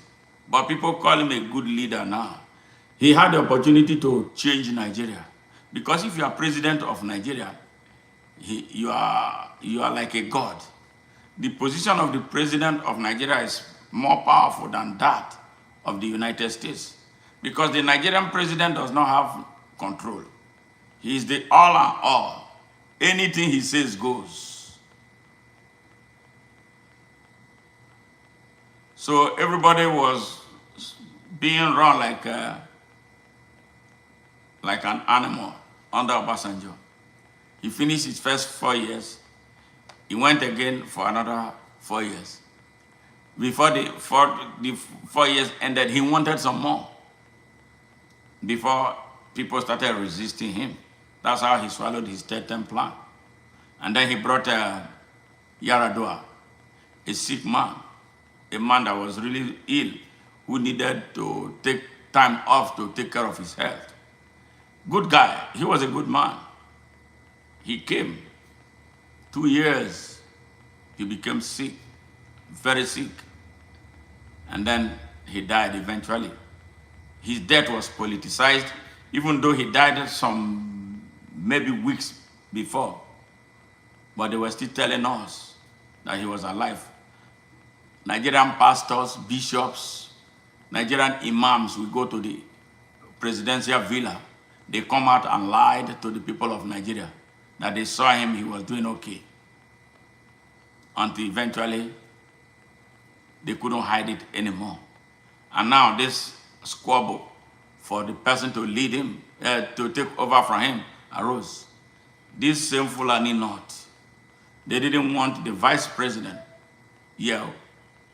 But people call him a good leader now. He had the opportunity to change Nigeria. Because if you are president of Nigeria, you are like a god. The position of the president of Nigeria is more powerful than that of the United States. Because the Nigerian president does not have control. He is the all and all. Anything he says goes. So everybody was being run like an animal under Obasanjo. He finished his first 4 years. He went again for another 4 years. Before the 4 years ended, he wanted some more. Before people started resisting him. That's how he swallowed his third-term plan. And then he brought Yaradua, a sick man, a man that was really ill, who needed to take time off to take care of his health. Good guy. He was a good man. He came. 2 years, he became sick, very sick. And then he died eventually. His death was politicized, even though he died some maybe weeks before. But they were still telling us that he was alive. Nigerian pastors, bishops, Nigerian imams will go to the presidential villa. They come out and lied to the people of Nigeria that they saw him, he was doing okay. Until eventually, they couldn't hide it anymore. And now this squabble for the person to lead him, to take over from him, arose. This same Fulani North, they didn't want the vice president,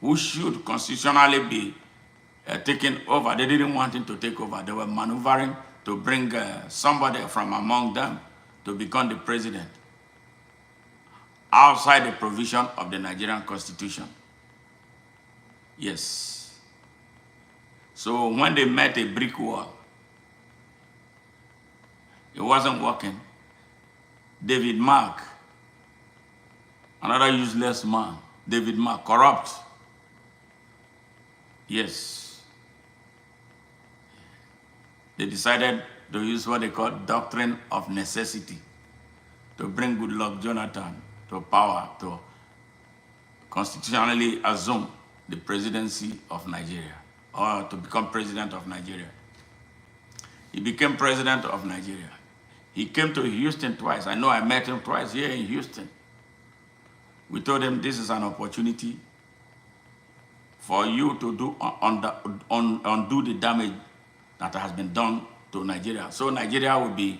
who should constitutionally be taken over. They didn't want him to take over. They were maneuvering to bring somebody from among them to become the president, outside the provision of the Nigerian Constitution. Yes. So when they met a brick wall, it wasn't working. David Mark, another useless man, David Mark, corrupt. Yes. They decided to use what they call doctrine of necessity. to bring Goodluck Jonathan to power to constitutionally assume the presidency of Nigeria, or to become president of Nigeria. He became president of Nigeria. He came to Houston twice. I know I met him twice here in Houston. We told him this is an opportunity for you to undo the damage that has been done to Nigeria. So Nigeria will be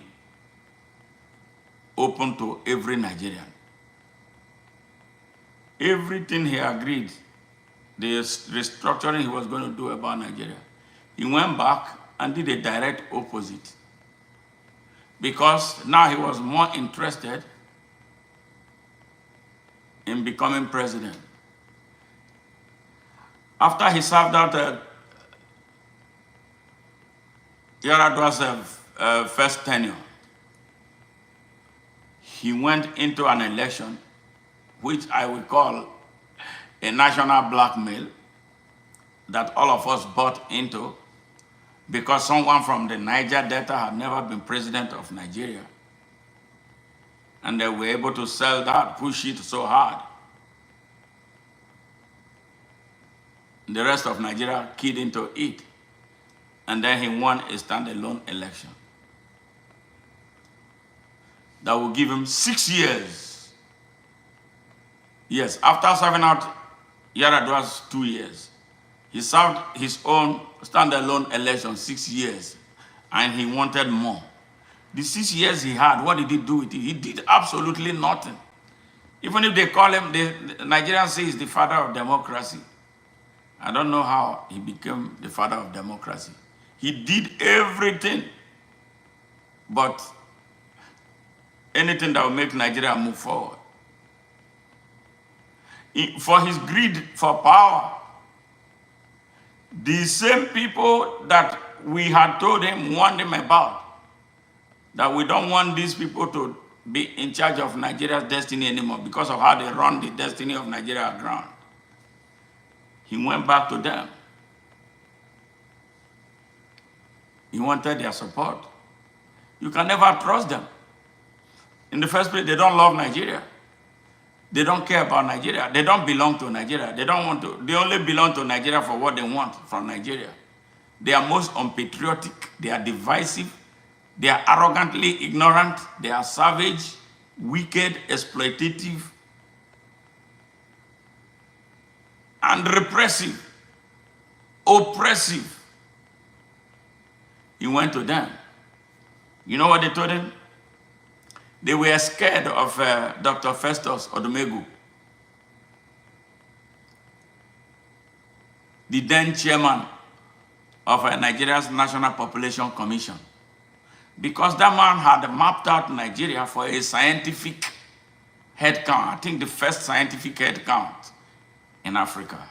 open to every Nigerian. Everything he agreed, the restructuring he was going to do about Nigeria, he went back and did a direct opposite. Because now he was more interested in becoming president. After he served out Yaradua's first tenure, he went into an election which I would call a national blackmail that all of us bought into because someone from the Niger Delta had never been president of Nigeria. And they were able to sell that, push it so hard. The rest of Nigeria keyed into it. And then he won a standalone election that will give him 6 years. Yes, after serving out Yaradua's 2 years, he served his own standalone election 6 years, and he wanted more. The 6 years he had, what did he do with it? He did absolutely nothing. Even if they call him, the Nigerians say he's the father of democracy. I don't know how he became the father of democracy. He did everything, but anything that will make Nigeria move forward. For his greed for power, the same people that we had told him, warned him about, that we don't want these people to be in charge of Nigeria's destiny anymore because of how they run the destiny of Nigeria aground. He went back to them. He wanted their support. You can never trust them. In the first place, they don't love Nigeria. They don't care about Nigeria. They don't belong to Nigeria. They don't want to. They only belong to Nigeria for what they want from Nigeria. They are most unpatriotic. They are divisive. They are arrogantly ignorant. They are savage, wicked, exploitative, and repressive, oppressive. He went to them. You know what they told him? They were scared of Dr. Festus Odumegu, the then chairman of Nigeria's National Population Commission, because that man had mapped out Nigeria for a scientific head count. I think the first scientific head count in Africa.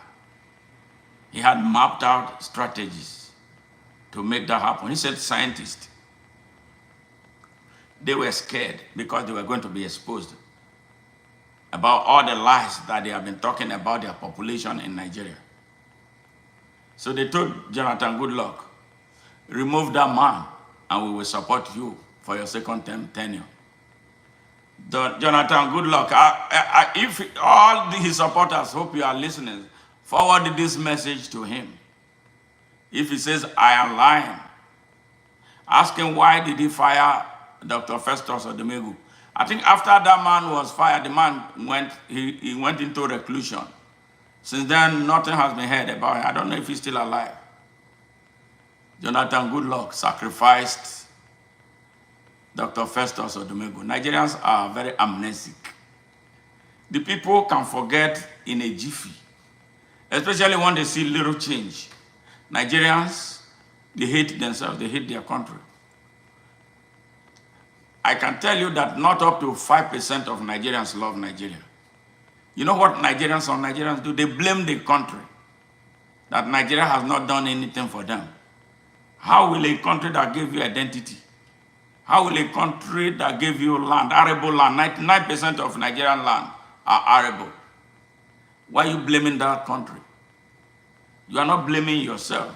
He had mapped out strategies to make that happen. He said scientists. They were scared because they were going to be exposed about all the lies that they have been talking about their population in Nigeria. So they told Jonathan Goodluck, remove that man and we will support you for your second tenure. Jonathan Goodluck, if all his supporters, hope you are listening, forward this message to him. If he says, I am lying, ask him why did he fire Dr. Festus Odumegu. I think after that man was fired, the man went into reclusion. Since then, nothing has been heard about him. I don't know if he's still alive. Jonathan Goodluck sacrificed Dr. Festus Odumegu. Nigerians are very amnesic. The people can forget in a jiffy, especially when they see little change. Nigerians, they hate themselves, they hate their country. I can tell you that not up to 5% of Nigerians love Nigeria. You know what Nigerians do? They blame the country, that Nigeria has not done anything for them. How will a country that gave you identity, how will a country that gave you land, arable land, 99% of Nigerian land are arable? Why are you blaming that country? You are not blaming yourself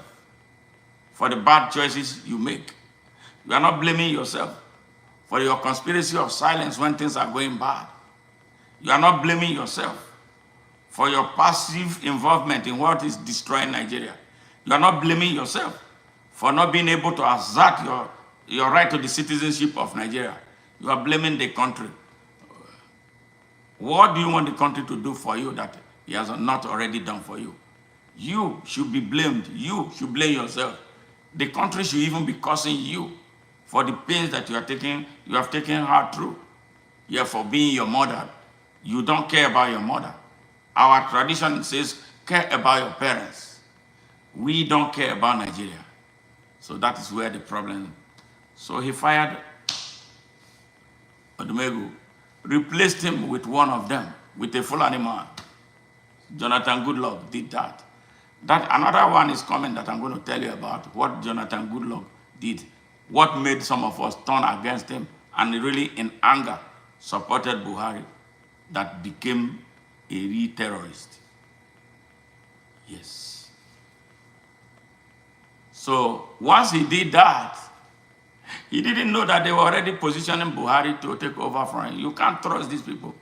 for the bad choices you make. You are not blaming yourself for your conspiracy of silence when things are going bad. You are not blaming yourself for your passive involvement in what is destroying Nigeria. You are not blaming yourself for not being able to assert your right to the citizenship of Nigeria. You are blaming the country. What do you want the country to do for you that he has not already done for you? You should be blamed. You should blame yourself. The country should even be cursing you for the pains that you have taken her through. Yeah, for being your mother. You don't care about your mother. Our tradition says, care about your parents. We don't care about Nigeria. So that is where the problem is. So he fired Odumegu, replaced him with one of them, with a Fulani man. Jonathan Goodluck did that. Another one is coming that I'm going to tell you about, what Jonathan Goodluck did, what made some of us turn against him, and really in anger supported Buhari, that became a real terrorist. Yes. So once he did that, he didn't know that they were already positioning Buhari to take over from him. You can't trust these people.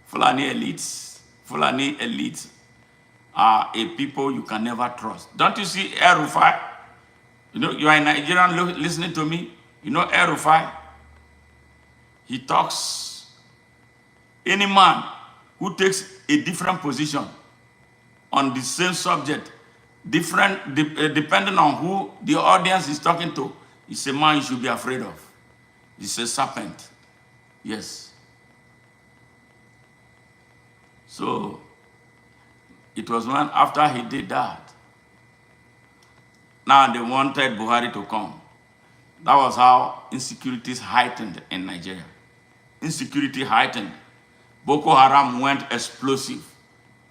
Fulani elites are a people you can never trust. Don't you see El-Rufai? You know, you are in Nigerian listening to me. You know El-Rufai? He talks. Any man who takes a different position on the same subject, depending on who the audience is talking to, is a man you should be afraid of. He's a serpent. Yes. So, it was when after he did that, now they wanted Buhari to come. That was how insecurity heightened in Nigeria. Insecurity heightened. Boko Haram went explosive.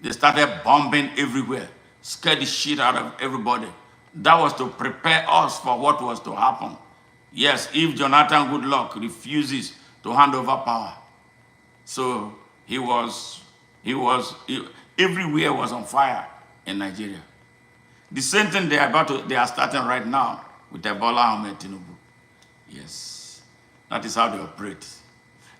They started bombing everywhere, scared the shit out of everybody. That was to prepare us for what was to happen. Yes, if Jonathan Goodluck refuses to hand over power. So everywhere was on fire in Nigeria. The same thing they are starting right now with Ebola Ahmed Tinubu. Yes, that is how they operate.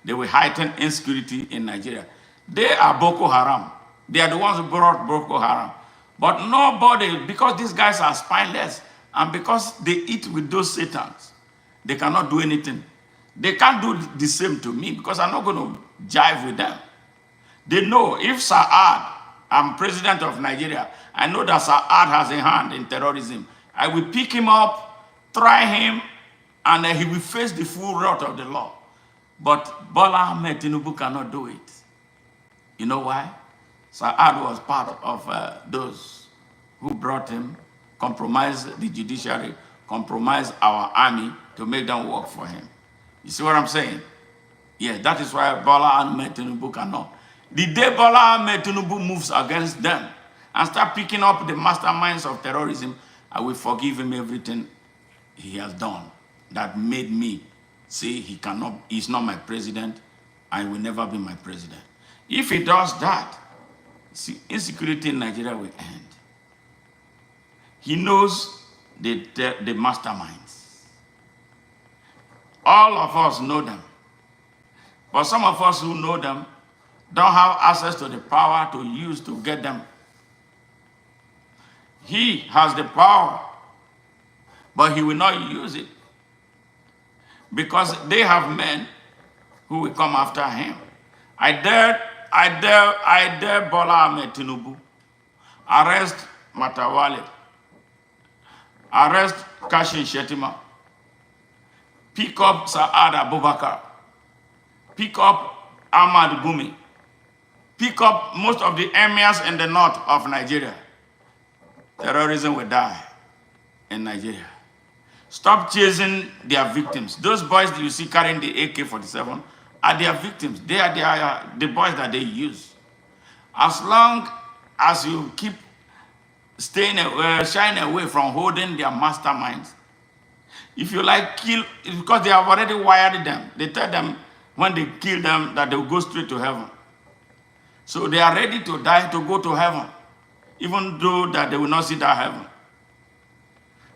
They will heighten insecurity in Nigeria. They are Boko Haram. They are the ones who brought Boko Haram. But nobody, because these guys are spineless, and because they eat with those satans, they cannot do anything. They can't do the same to me because I'm not going to jive with them. They know if Saad, I'm president of Nigeria, I know that Saad has a hand in terrorism. I will pick him up, try him, and he will face the full wrath of the law. But Bola Ahmed Tinubu cannot do it. You know why? Saad was part of those who brought him, compromised the judiciary, compromised our army to make them work for him. You see what I'm saying? Yeah, that is why Bola Ahmed Tinubu cannot. The day Bola Ahmed Tinubu moves against them and start picking up the masterminds of terrorism, I will forgive him everything he has done that made me say he's not my president, and will never be my president. If he does that, see, insecurity in Nigeria will end. He knows the masterminds. All of us know them. But some of us who know them don't have access to the power to use to get them. He has the power, but he will not use it because they have men who will come after him. I dare Bola Ahmed Tinubu arrest Matawale, arrest Kashin Shetima, pick up Saad Abubakar, pick up Ahmad Gumi, pick up most of the emirs in the north of Nigeria. Terrorism will die in Nigeria. Stop chasing their victims. Those boys that you see carrying the AK-47 are their victims. They are the boys that they use. As long as you keep shying away from holding their masterminds, if you like kill, because they have already wired them. They tell them when they kill them that they will go straight to heaven. So they are ready to die to go to heaven, even though that they will not see that heaven.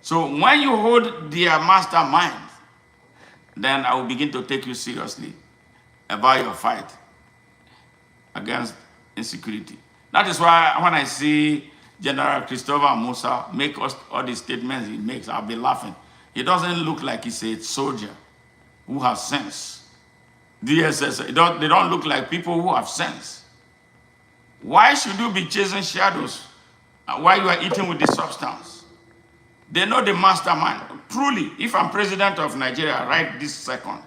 So when you hold their masterminds, then I will begin to take you seriously about your fight against insecurity. That is why when I see General Christopher Musa make all the statements he makes, I'll be laughing. He doesn't look like he's a soldier who has sense. DSS, they don't look like people who have sense. Why should you be chasing shadows while you are eating with the substance? They know the mastermind. Truly, if I'm president of Nigeria right this second,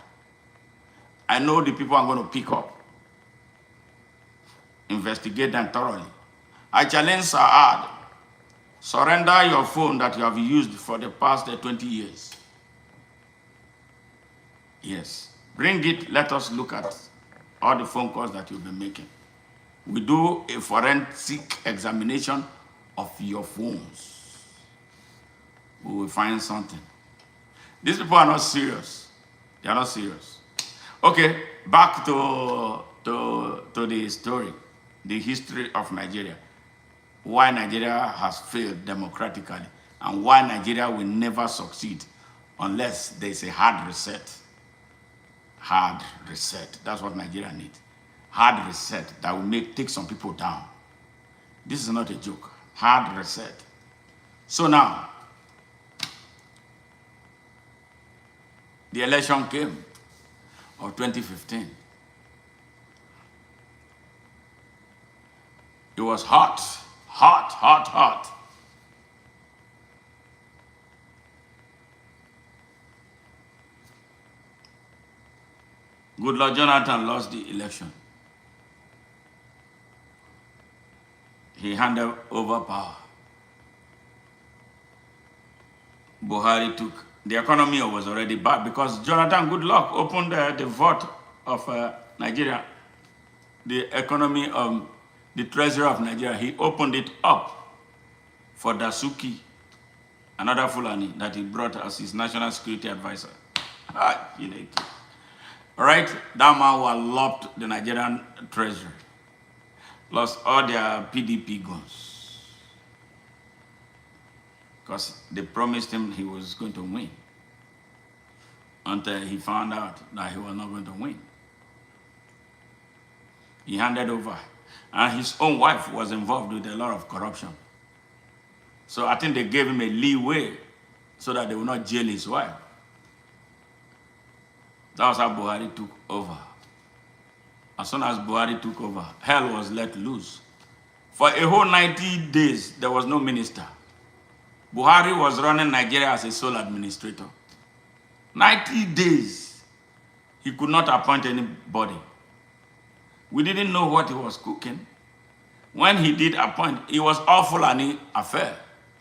I know the people I'm going to pick up. Investigate them thoroughly. I challenge Saad, surrender your phone that you have used for the past 20 years. Yes. Bring it, let us look at all the phone calls that you've been making. We do a forensic examination of your phones. We will find something. These people are not serious. They are not serious. Okay, back to the story, the history of Nigeria. Why Nigeria has failed democratically and why Nigeria will never succeed unless there is a hard reset. Hard reset. That's what Nigeria needs. Hard reset that will take some people down. This is not a joke. Hard reset. So now, the election came of 2015. It was hot, hot, hot, hot. Goodluck Jonathan lost the election. He handed over power. Buhari took. The economy was already bad because Jonathan Goodluck opened the vote of Nigeria, the economy of the treasury of Nigeria. He opened it up for Dasuki, another Fulani that he brought as his national security advisor. All right, that man walloped the Nigerian treasury, lost all their PDP guns, because they promised him he was going to win until he found out that he was not going to win. He handed over, and his own wife was involved with a lot of corruption. So I think they gave him a leeway so that they would not jail his wife. That was how Buhari took over. As soon as Buhari took over, hell was let loose. For a whole 90 days, there was no minister. Buhari was running Nigeria as a sole administrator. 90 days, he could not appoint anybody. We didn't know what he was cooking. When he did appoint, it was all Fulani affair.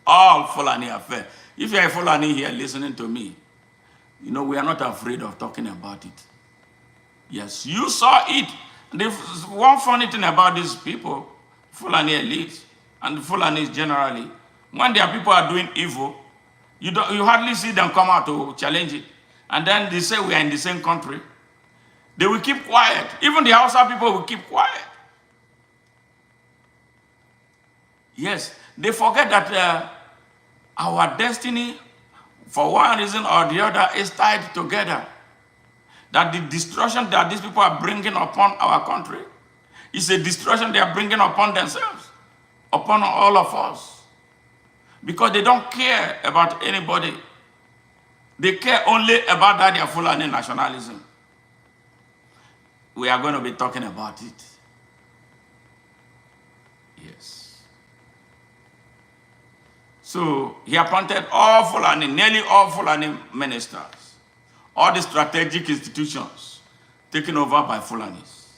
All Fulani affair. If you're a Fulani here listening to me, you know, we are not afraid of talking about it. Yes, you saw it. The one funny thing about these people, Fulani elites, and Fulanis generally, when their people are doing evil, you hardly see them come out to challenge it. And then they say we are in the same country. They will keep quiet. Even the Hausa people will keep quiet. Yes, they forget that our destiny, for one reason or the other, is tied together. That the destruction that these people are bringing upon our country is a destruction they are bringing upon themselves, upon all of us. Because they don't care about anybody. They care only about that their Fulani nationalism. We are going to be talking about it. Yes. So he appointed all Fulani, nearly all Fulani ministers, all the strategic institutions taken over by Fulanis.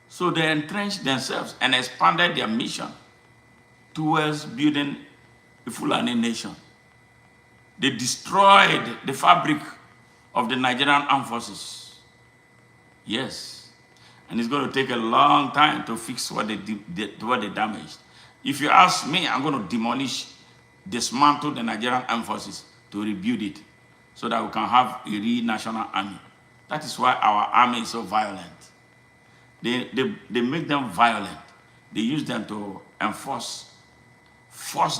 So they entrenched themselves and expanded their mission towards building a Fulani nation. They destroyed the fabric of the Nigerian armed forces. Yes. And it's going to take a long time to fix what they damaged. If you ask me, I'm going to dismantle the Nigerian armed forces to rebuild it so that we can have a real national army. That is why our army is so violent. They make them violent. They use them to force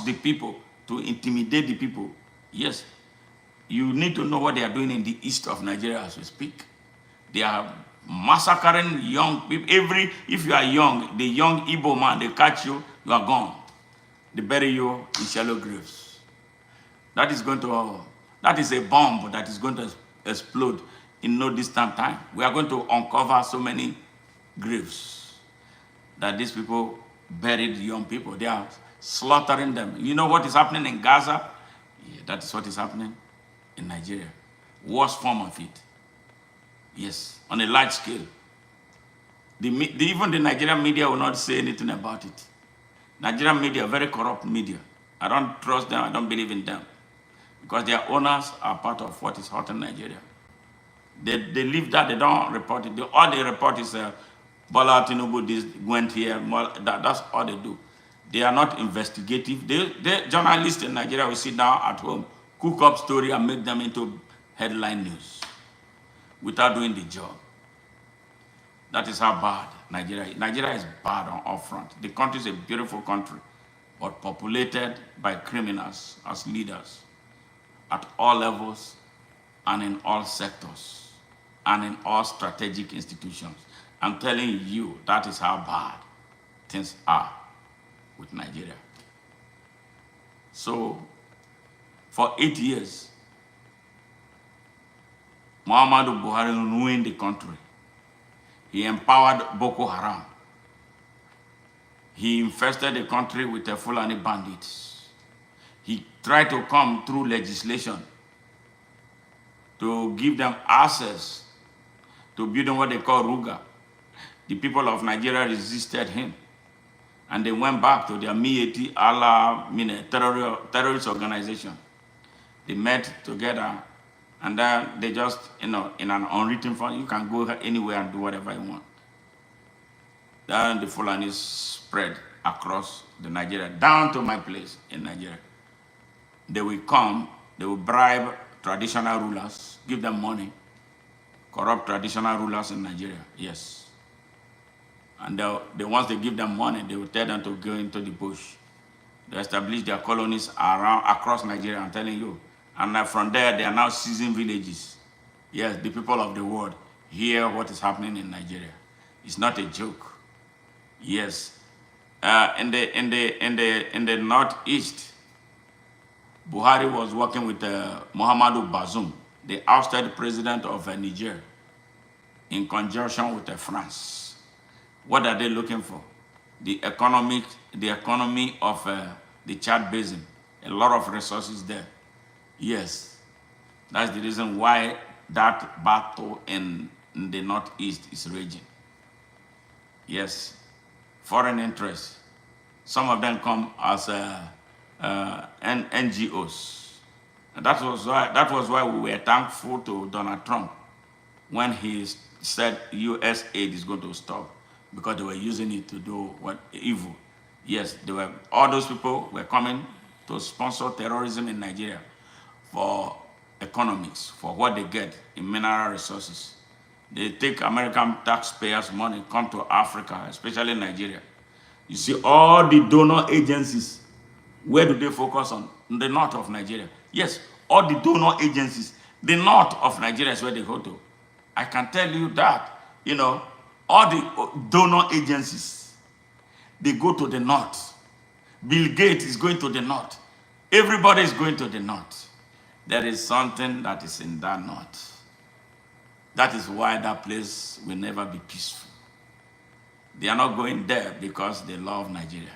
the people, to intimidate the people. Yes. You need to know what they are doing in the east of Nigeria as we speak. They are massacring young people. If you are young, the young Igbo man, they catch you, you are gone. They bury you in shallow graves. That is a bomb that is going to explode in no distant time. We are going to uncover so many graves that these people buried young people. They are slaughtering them. You know what is happening in Gaza? Yeah, that is what is happening in Nigeria. Worst form of it. Yes, on a large scale. Even the Nigerian media will not say anything about it. Nigerian media, very corrupt media. I don't trust them, I don't believe in them. Because their owners are part of what is hot in Nigeria. They leave that, they don't report it. All they report is Bola Tinubu went here, that's all they do. They are not investigative. The journalists in Nigeria will sit down at home, cook up story and make them into headline news without doing the job. That is how bad Nigeria is. Nigeria is bad on all fronts. The country is a beautiful country, but populated by criminals as leaders at all levels and in all sectors and in all strategic institutions. I'm telling you, that is how bad things are with Nigeria. So, for 8 years, Muhammadu Buhari ruined the country. He empowered Boko Haram. He infested the country with the Fulani bandits. He tried to come through legislation to give them access to building what they call Ruga. The people of Nigeria resisted him. And they went back to their Mieti Allah terrorist organization. They met together, and then they just, in an unwritten form, you can go anywhere and do whatever you want. Then the Fulanis spread across the Nigeria, down to my place in Nigeria. They will come, they will bribe traditional rulers, give them money, corrupt traditional rulers in Nigeria, yes. And once they give them money, they will tell them to go into the bush. They establish their colonies across Nigeria, I'm telling you. And from there, they are now seizing villages. Yes, the people of the world hear what is happening in Nigeria. It's not a joke. Yes. In the northeast, Buhari was working with Muhammadu Bazoum, the ousted president of Niger, in conjunction with France. What are they looking for? The economy of the Chad Basin. A lot of resources there. Yes, that's the reason why that battle in the northeast is raging. Yes, foreign interests. Some of them come as NGOs. And that was why we were thankful to Donald Trump when he said U.S. aid is going to stop, because they were using it to do what evil. Yes, all those people were coming to sponsor terrorism in Nigeria for economics, for what they get in mineral resources. They take American taxpayers' money, come to Africa, especially Nigeria. You see, all the donor agencies, where do they focus on? In the north of Nigeria. Yes, all the donor agencies, the north of Nigeria is where they go to. I can tell you that, all the donor agencies, they go to the north. Bill Gates is going to the north. Everybody is going to the north. There is something that is in that north. That is why that place will never be peaceful. They are not going there because they love Nigeria.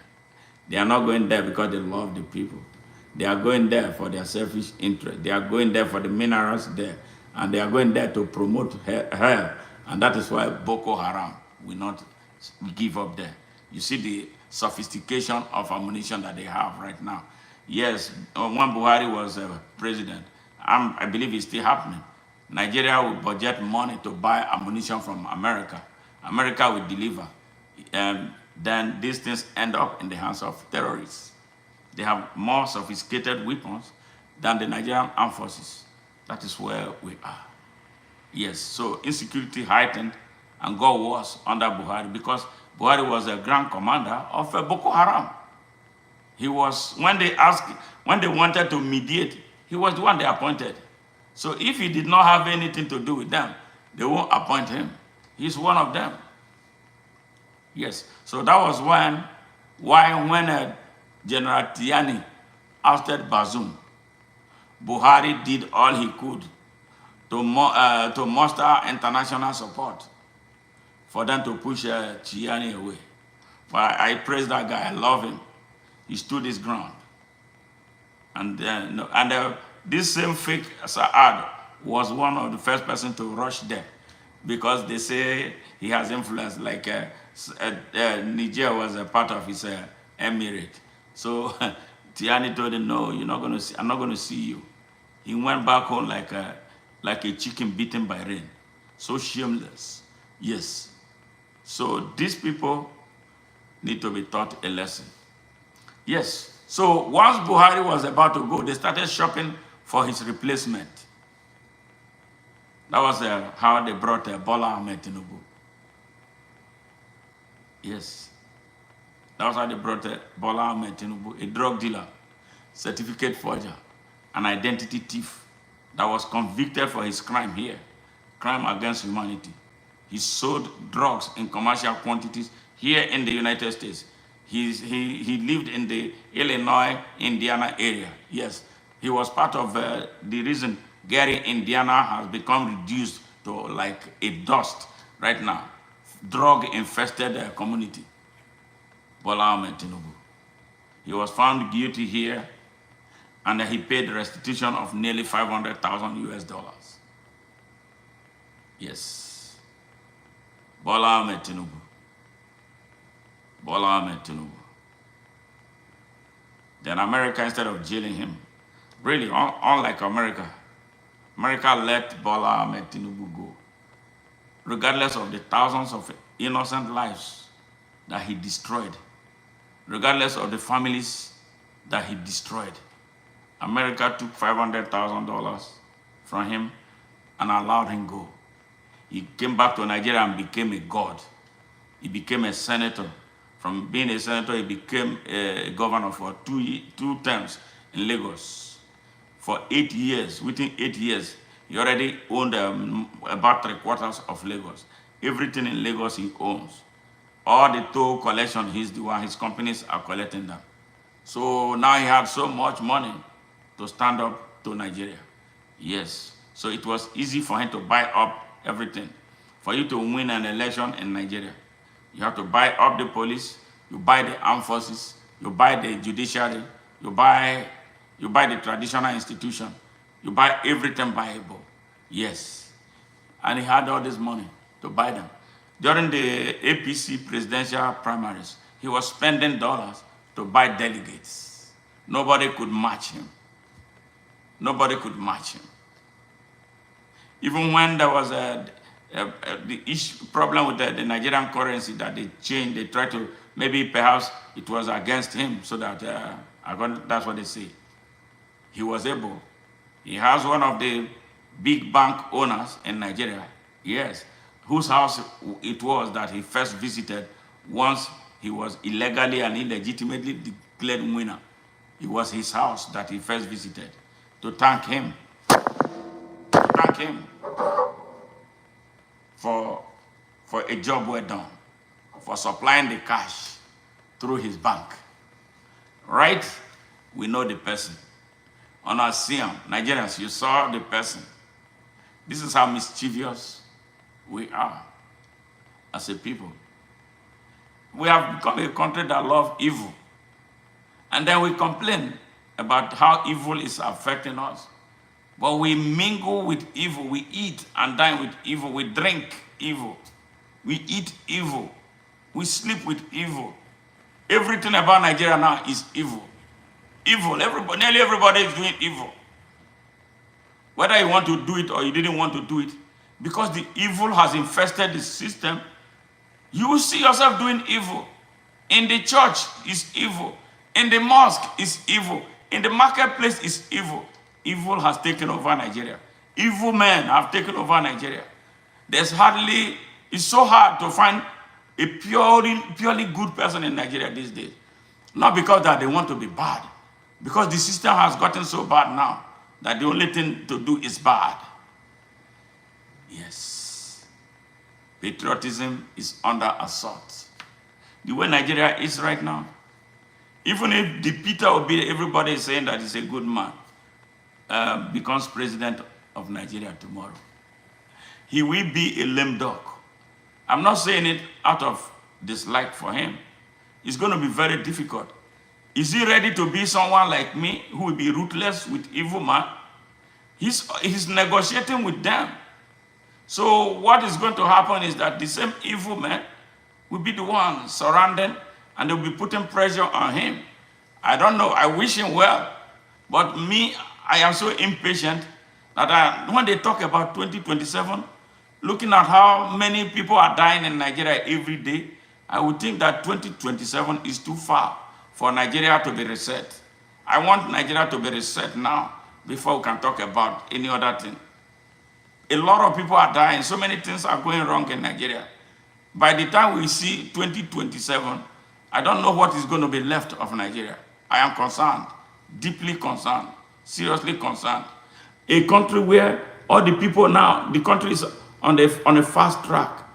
They are not going there because they love the people. They are going there for their selfish interest. They are going there for the minerals there. And they are going there to promote hell. And that is why Boko Haram will not give up there. You see the sophistication of ammunition that they have right now. Yes, when Buhari was president, I believe it's still happening. Nigeria will budget money to buy ammunition from America. America will deliver. Then these things end up in the hands of terrorists. They have more sophisticated weapons than the Nigerian armed forces. That is where we are. Yes, so insecurity heightened and got worse under Buhari, because Buhari was a grand commander of Boko Haram. He was, when they wanted to mediate, he was the one they appointed. So if he did not have anything to do with them, they won't appoint him. He's one of them. Yes. So that was when General Tiani ousted Bazoum, Buhari did all he could to muster international support for them to push Tiani away. But I praise that guy. I love him. He stood his ground. And this same fake Saad was one of the first person to rush them because they say he has influence, like Niger was a part of his emirate. So Tiani told him, no, you're not gonna see, I'm not going to see you. He went back home like a chicken beaten by rain. So shameless. Yes. So these people need to be taught a lesson. Yes. So once Buhari was about to go, they started shopping for his replacement. That was how they brought Bola Ahmed Tinubu. Yes. That was how they brought Bola Ahmed Tinubu, a drug dealer, certificate forger, an identity thief that was convicted for his crime here, crime against humanity. He sold drugs in commercial quantities here in the United States. He lived in the Illinois, Indiana area. Yes, he was part of the reason Gary, Indiana has become reduced to like a dust right now. Drug-infested community. Bola Ahmed Tinubu. He was found guilty here, and he paid restitution of nearly $500,000 US. Yes. Bola Ahmed Tinubu. Bola Ahmed Tinubu. Then America, instead of jailing him, really, unlike America let Bola Ahmed Tinubu go, regardless of the thousands of innocent lives that he destroyed, regardless of the families that he destroyed. America took $500,000 from him and allowed him go. He came back to Nigeria and became a god. He became a senator. From being a senator, he became a governor for two terms in Lagos. For 8 years, within 8 years, he already owned about 3/4 of Lagos. Everything in Lagos he owns. All the toll collection, he's the one, his companies are collecting them. So now he had so much money to stand up to Nigeria. Yes. So it was easy for him to buy up everything. For you to win an election in Nigeria, you have to buy up the police, you buy the armed forces, you buy the judiciary, you buy the traditional institution, you buy everything buyable. Yes. And he had all this money to buy them. During the APC presidential primaries, he was spending dollars to buy delegates. Nobody could match him. Nobody could match him. Even when there was the problem with the Nigerian currency that they changed, they tried to, maybe perhaps it was against him, so that, that's what they say. He was able. He has one of the big bank owners in Nigeria, yes, whose house it was that he first visited once he was illegally and illegitimately declared winner. It was his house that he first visited to thank him. For a job well done, for supplying the cash through his bank. Right? We know the person. On our Siam, Nigerians, you saw the person. This is how mischievous we are as a people. We have become a country that loves evil. And then we complain about how evil is affecting us. But we mingle with evil. We eat and dine with evil. We drink evil. We eat evil. We sleep with evil. Everything about Nigeria now is evil. Evil. Nearly everybody is doing evil. Whether you want to do it or you didn't want to do it, because the evil has infested the system, you will see yourself doing evil. In the church is evil. In the mosque is evil. In the marketplace is evil. Evil has taken over Nigeria. Evil men have taken over Nigeria. It's so hard to find a purely good person in Nigeria these days. Not because that they want to be bad, because the system has gotten so bad now. that the only thing to do is bad. Yes. Patriotism is under assault. The way Nigeria is right now, even if the Peter Obi, everybody is saying that he's a good man, becomes president of Nigeria tomorrow, he will be a lame dog. I'm not saying it out of dislike for him. It's going to be very difficult. Is he ready to be someone like me who will be ruthless with evil man? He's negotiating with them. So what is going to happen is that the same evil man will be the one surrounding, and they'll be putting pressure on him. I don't know. I wish him well. But me, I am so impatient that when they talk about 2027, looking at how many people are dying in Nigeria every day, I would think that 2027 is too far for Nigeria to be reset. I want Nigeria to be reset now before we can talk about any other thing. A lot of people are dying. So many things are going wrong in Nigeria. By the time we see 2027, I don't know what is going to be left of Nigeria. I am concerned, deeply concerned, seriously concerned. A country where all the people now, the country is on a fast track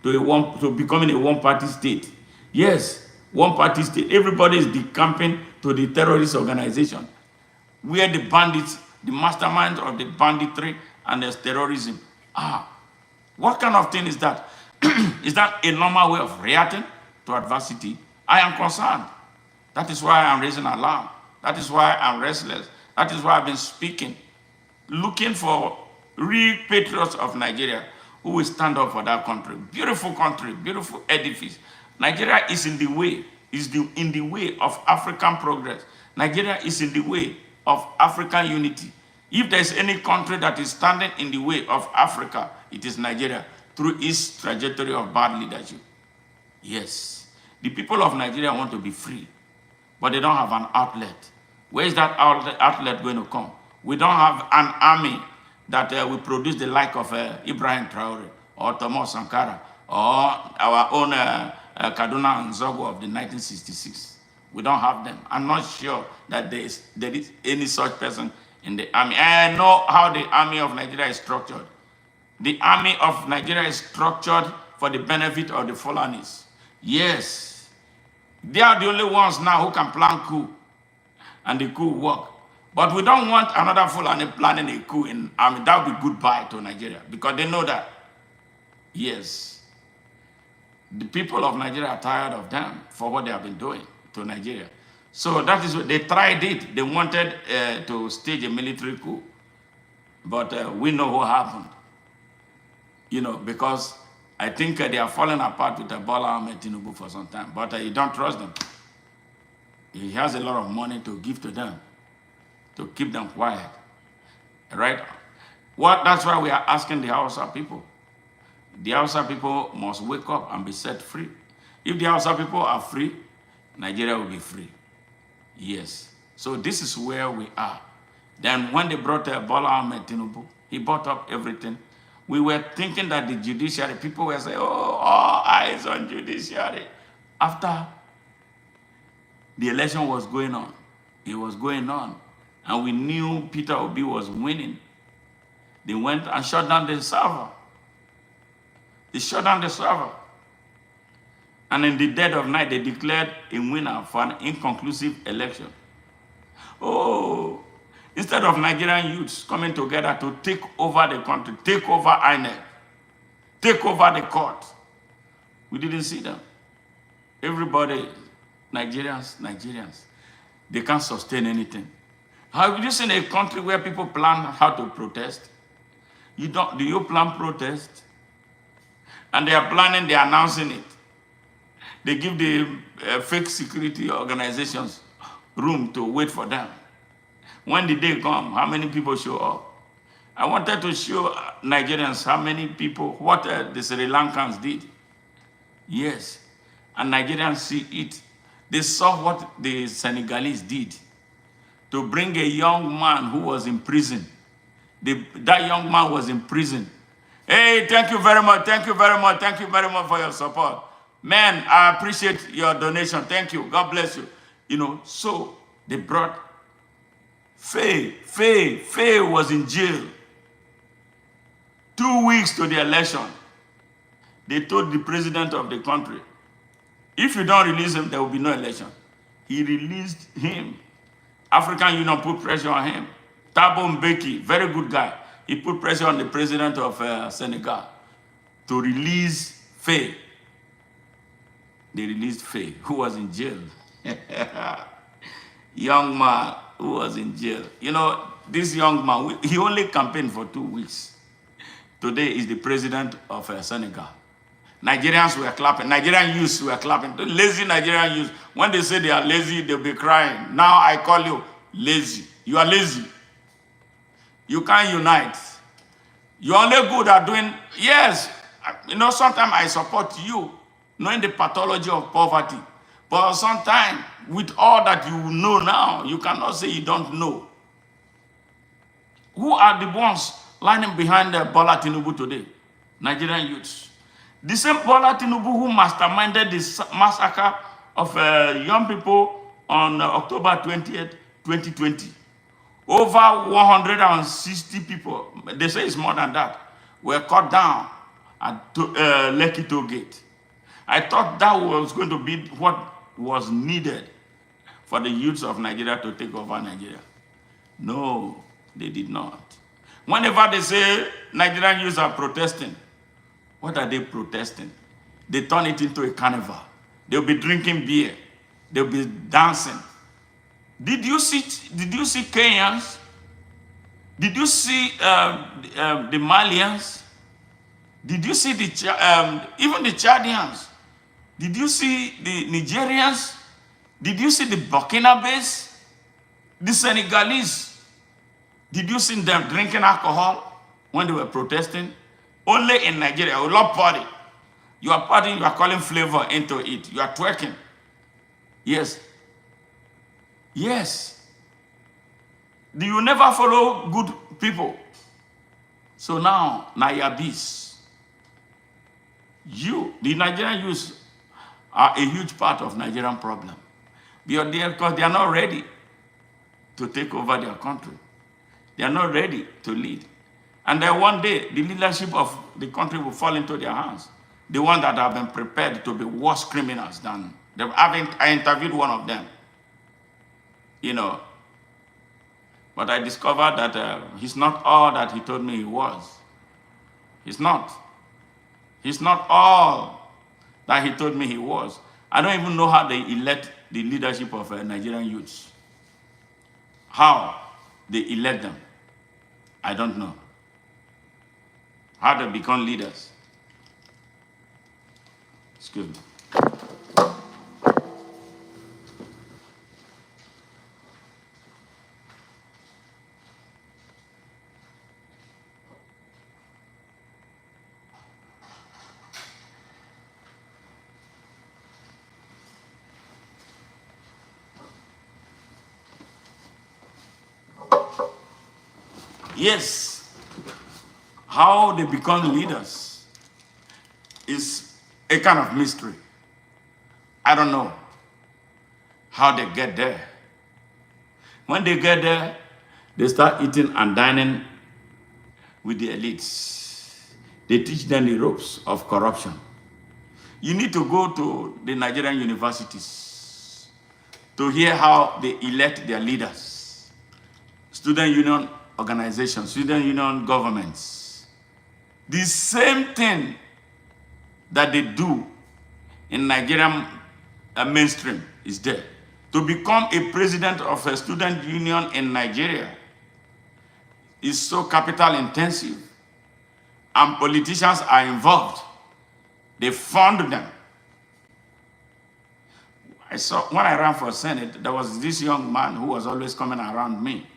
to becoming a one-party state. Yes, one-party state. Everybody is decamping to the terrorist organization, where the bandits, the masterminds of the banditry and the terrorism are. What kind of thing is that? Is that a normal way of reacting to adversity? I am concerned. That is why I'm raising alarm. That is why I'm restless. That is why I've been speaking, looking for real patriots of Nigeria who will stand up for that country. Beautiful country, beautiful edifice. Nigeria is in the way, in the way of African progress. Nigeria is in the way of African unity. If there's any country that is standing in the way of Africa, it is Nigeria, through its trajectory of bad leadership. Yes, the people of Nigeria want to be free, but they don't have an outlet. Where is that outlet going to come? We don't have an army that will produce the like of Ibrahim Traore or Thomas Sankara or our own Kaduna and Zogo of the 1966. We don't have them. I'm not sure that there is any such person in the army. I know how the army of Nigeria is structured. The army of Nigeria is structured for the benefit of the Fulanis. Yes. They are the only ones now who can plan coup, and the coup work. But we don't want another Fulani planning a coup in army. That would be goodbye to Nigeria, because they know that, yes, the people of Nigeria are tired of them for what they have been doing to Nigeria. So that is what they tried it. They wanted to stage a military coup. But we know what happened. You know, because I think they are falling apart with Bola Ahmed Tinubu for some time. But you don't trust them. He has a lot of money to give to them, to keep them quiet. Right? That's why we are asking the Hausa people. The Hausa people must wake up and be set free. If the Hausa people are free, Nigeria will be free. Yes. So this is where we are. Then when they brought Bola Ahmed Tinubu, he brought up everything. We were thinking that the judiciary, people were saying, oh, all eyes on judiciary. After the election was going on, it was going on, and we knew Peter Obi was winning. They went and shut down the server. They shut down the server. And in the dead of night, they declared a winner for an inconclusive election. Oh, instead of Nigerian youths coming together to take over the country, take over INEC, take over the court, we didn't see them. Everybody, Nigerians, they can't sustain anything. Have you seen a country where people plan how to protest? Do you plan protest? And they are planning, they are announcing it. They give the fake security organizations room to wait for them. When the day comes, how many people show up? I wanted to show Nigerians how many people, what the Sri Lankans did. Yes, and Nigerians see it. They saw what the Senegalese did to bring a young man who was in prison. That young man was in prison. Hey, thank you very much, thank you very much, thank you very much for your support. Man, I appreciate your donation. Thank you. God bless you. You know, so they brought Faye was in jail. 2 weeks to the election. They told the president of the country, if you don't release him, there will be no election. He released him. African Union put pressure on him. Thabo Mbeki, very good guy. He put pressure on the president of Senegal to release Faye. They released Faye, who was in jail. Young man who was in jail. You know, this young man, he only campaigned for 2 weeks. Today is the president of Senegal. Nigerians were clapping. Nigerian youths were clapping. The lazy Nigerian youths, when they say they are lazy, they'll be crying. Now I call you lazy. You are lazy. You can't unite. You're only good at doing, yes, you know, sometimes I support you, knowing the pathology of poverty. But sometimes, with all that you know now, you cannot say you don't know. Who are the ones lining behind Bola Tinubu today? Nigerian youths. The same Bola Tinubu who masterminded this massacre of young people on October 20th, 2020. Over 160 people, they say it's more than that, were cut down at Lekki Toll Gate. I thought that was going to be what was needed for the youths of Nigeria to take over Nigeria. No, they did not. Whenever they say Nigerian youths are protesting, what are they protesting? They turn it into a carnival. They'll be drinking beer. They'll be dancing. Did you see Kenyans? Did you see the Malians? Did you see even the Chadians? Did you see the Nigerians? Did you see the Burkinabes? The Senegalese? Did you see them drinking alcohol when they were protesting? Only in Nigeria, we love party. You are partying, you are calling flavor into it. You are twerking. Yes. Yes. Do you never follow good people? So now, Nayabis, the Nigerian youth, are a huge part of Nigerian problem. Because they are not ready to take over their country. They are not ready to lead. And then one day, the leadership of the country will fall into their hands. The ones that have been prepared to be worse criminals than them. I interviewed one of them. You know, but I discovered that he's not all that he told me he was. He's not. He's not all that he told me he was. I don't even know how they elect the leadership of Nigerian youths. How they elect them, I don't know. How they become leaders. Excuse me. Yes, how they become leaders is a kind of mystery. I don't know how they get there. When they get there, they start eating and dining with the elites. They teach them the ropes of corruption. You need to go to the Nigerian universities to hear how they elect their leaders. Student union organizations, student union governments. The same thing that they do in Nigerian mainstream is there. To become a president of a student union in Nigeria is so capital intensive, and politicians are involved. They fund them. I saw, when I ran for Senate, there was this young man who was always coming around me.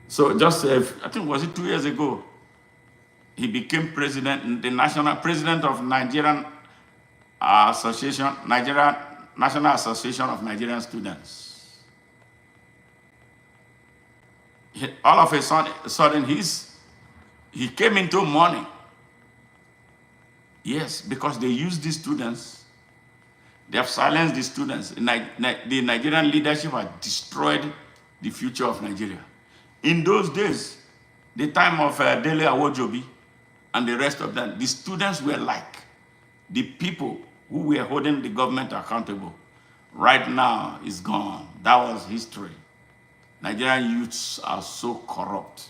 So just, I think, was it 2 years ago, he became president, the national president of Nigerian Association, National Association of Nigerian Students. All of a sudden, he came into money. Yes, because they use these students They have silenced the students. The Nigerian leadership has destroyed the future of Nigeria. In those days, the time of Dele Awojobi and the rest of them, the students were like the people who were holding the government accountable. Right now, it's gone. That was history. Nigerian youths are so corrupt,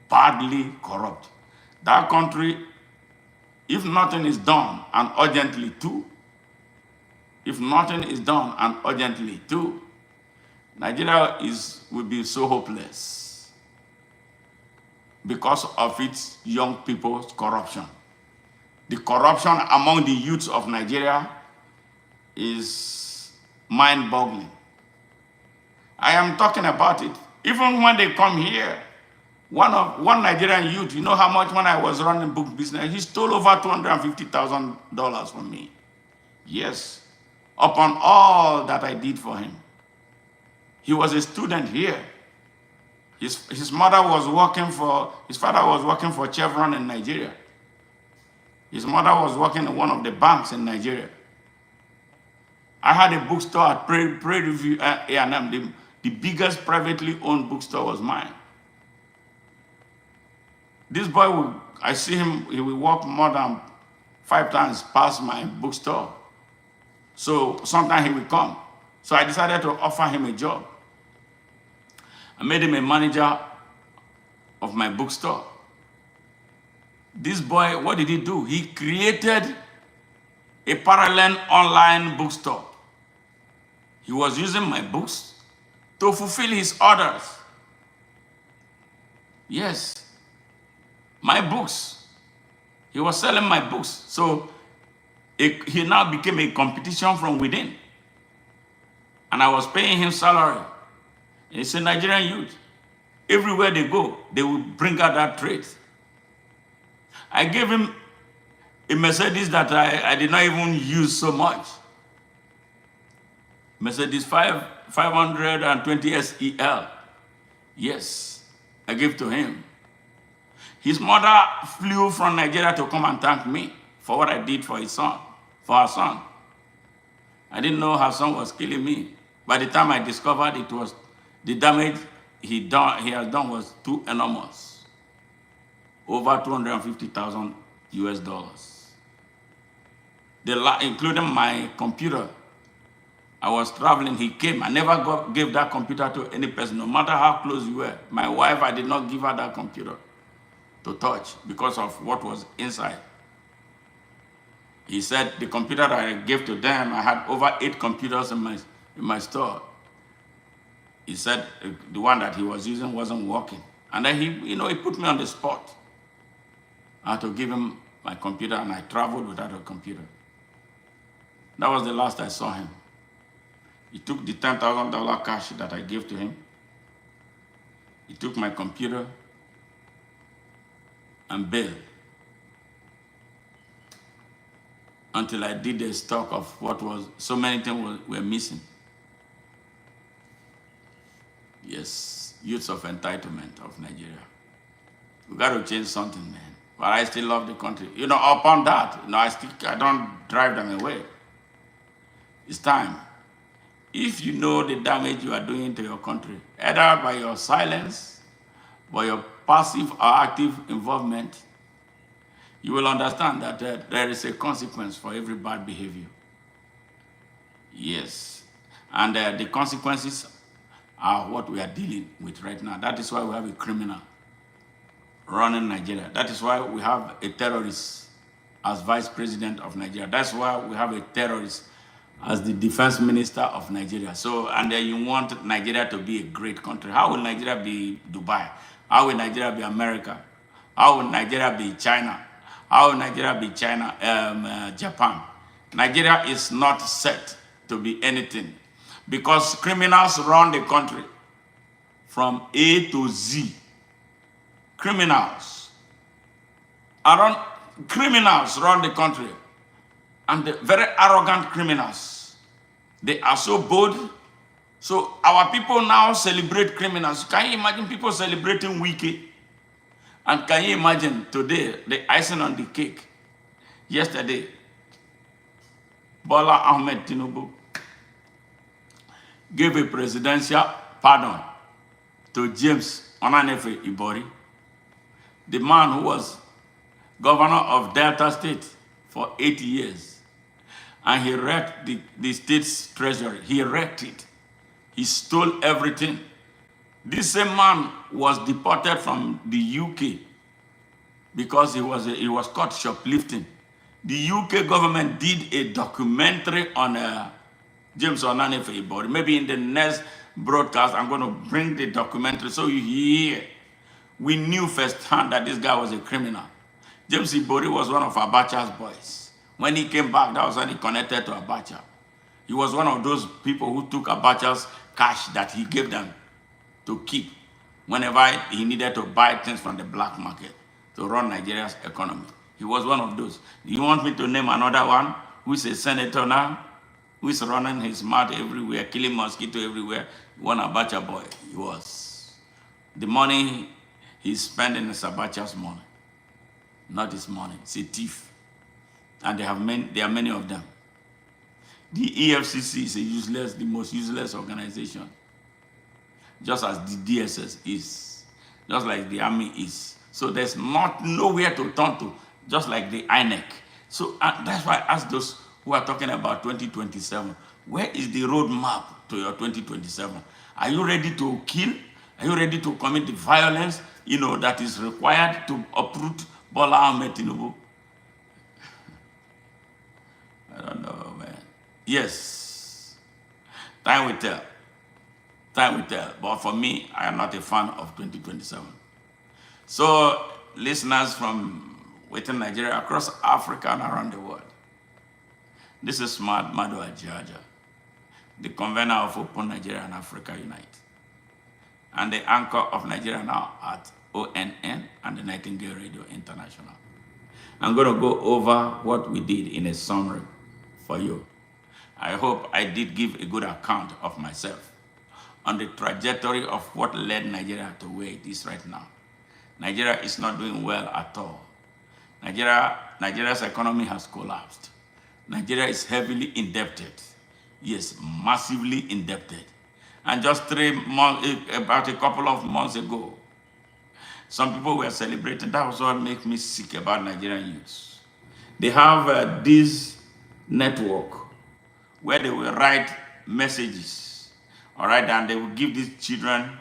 badly corrupt. That country, if nothing is done, and urgently too, if nothing is done, and urgently too, Nigeria will be so hopeless because of its young people's corruption. The corruption among the youths of Nigeria is mind-boggling. I am talking about it. Even when they come here, one Nigerian youth, you know how much when I was running book business, he stole over $250,000 from me. Yes, upon all that I did for him. He was a student here. His father was working for Chevron in Nigeria. His mother was working in one of the banks in Nigeria. I had a bookstore at Prairie View A&M. The biggest privately owned bookstore was mine. This boy, I see him, he will walk more than 5 times past my bookstore. So sometimes he will come. So I decided to offer him a job. I made him a manager of my bookstore. This boy, what did he do? He created a parallel online bookstore. He was using my books to fulfill his orders. Yes, my books. He was selling my books. So he now became a competition from within. And I was paying him salary. He's a Nigerian youth. Everywhere they go, they will bring out that trade. I gave him a Mercedes that I did not even use so much. Mercedes 520 SEL. Yes, I gave to him. His mother flew from Nigeria to come and thank me for what I did for her son. I didn't know her son was killing me. By the time I discovered it was the damage he has done was too enormous. Over 250,000 US dollars. Including my computer. I was traveling, he came. I never gave that computer to any person, no matter how close you were. My wife, I did not give her that computer to touch because of what was inside. He said the computer that I gave to them, I had over 8 computers in my store. He said the one that he was using wasn't working. And then he put me on the spot. I had to give him my computer and I traveled without a computer. That was the last I saw him. He took the $10,000 cash that I gave to him. He took my computer and bailed until I did a stock of what was, so many things were missing. Yes, youths of entitlement of Nigeria. We got to change something, man. But I still love the country. Upon that, I don't drive them away. It's time. If you know the damage you are doing to your country, either by your silence, by your passive or active involvement, you will understand that there is a consequence for every bad behavior. Yes. And the consequences are what we are dealing with right now. That is why we have a criminal running Nigeria. That is why we have a terrorist as vice president of Nigeria. That's why we have a terrorist as the defense minister of Nigeria. So, and then you want Nigeria to be a great country. How will Nigeria be Dubai? How will Nigeria be America? How will Nigeria be China? How will Nigeria be Japan? Nigeria is not set to be anything because criminals run the country from A to Z. Criminals run the country, and the very arrogant criminals. They are so bold. So our people now celebrate criminals. Can you imagine people celebrating Wiki? And can you imagine today the icing on the cake? Yesterday, Bola Ahmed Tinubu gave a presidential pardon to James Onanefe Ibori, the man who was governor of Delta State for 8 years. And he wrecked the state's treasury. He wrecked it. He stole everything. This same man was deported from the UK because he was caught shoplifting. The UK government did a documentary on James Onanefe Ibori. Maybe in the next broadcast, I'm going to bring the documentary so you hear. We knew firsthand that this guy was a criminal. James Ibori was one of Abacha's boys. When he came back, that was when he connected to Abacha. He was one of those people who took Abacha's cash that he gave them to keep whenever he needed to buy things from the black market to run Nigeria's economy. He was one of those. You want me to name another one who is a senator now, who is running his mouth everywhere, killing mosquito everywhere? One Abacha boy, he was. The money he's spending is Abacha's money, not his money. It's a thief. And there are many of them. The EFCC is a useless, the most useless organization, just as the DSS is, just like the army is. So there's nowhere to turn to, just like the INEC. So that's why I ask those who are talking about 2027, where is the roadmap to your 2027? Are you ready to kill? Are you ready to commit the violence, that is required to uproot Bola Ahmed Tinubu? I don't know, man. Yes, time will tell. Time will tell. But for me, I am not a fan of 2027. So, listeners from within Nigeria, across Africa and around the world, this is Smart Madu Ajaja, the convener of Open Nigeria and Africa Unite, and the anchor of Nigeria Now at ONN and the Nightingale Radio International. I'm going to go over what we did in a summary for you. I hope I did give a good account of myself on the trajectory of what led Nigeria to where it is right now. Nigeria is not doing well at all. Nigeria's economy has collapsed. Nigeria is heavily indebted. Yes, massively indebted. And just about a couple of months ago, some people were celebrating. That was what makes me sick about Nigerian youths. They have this network where they will write messages, all right, and they will give these children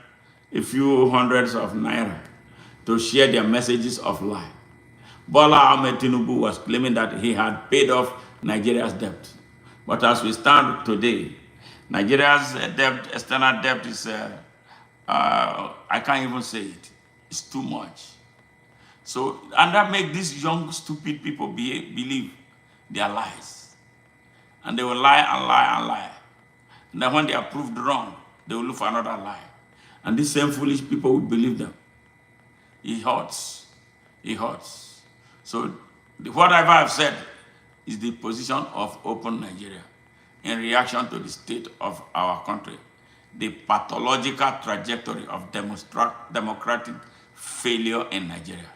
a few hundreds of naira to share their messages of life. Bola Ahmed Tinubu was claiming that he had paid off Nigeria's debt. But as we stand today, Nigeria's debt, external debt is, I can't even say it. It's too much. So, and that makes these young, stupid people believe their lies. And they will lie and lie and lie. And then when they are proved wrong, they will look for another lie. And these same foolish people will believe them. It hurts. It hurts. So whatever I've said is the position of Open Nigeria in reaction to the state of our country, the pathological trajectory of democratic failure in Nigeria.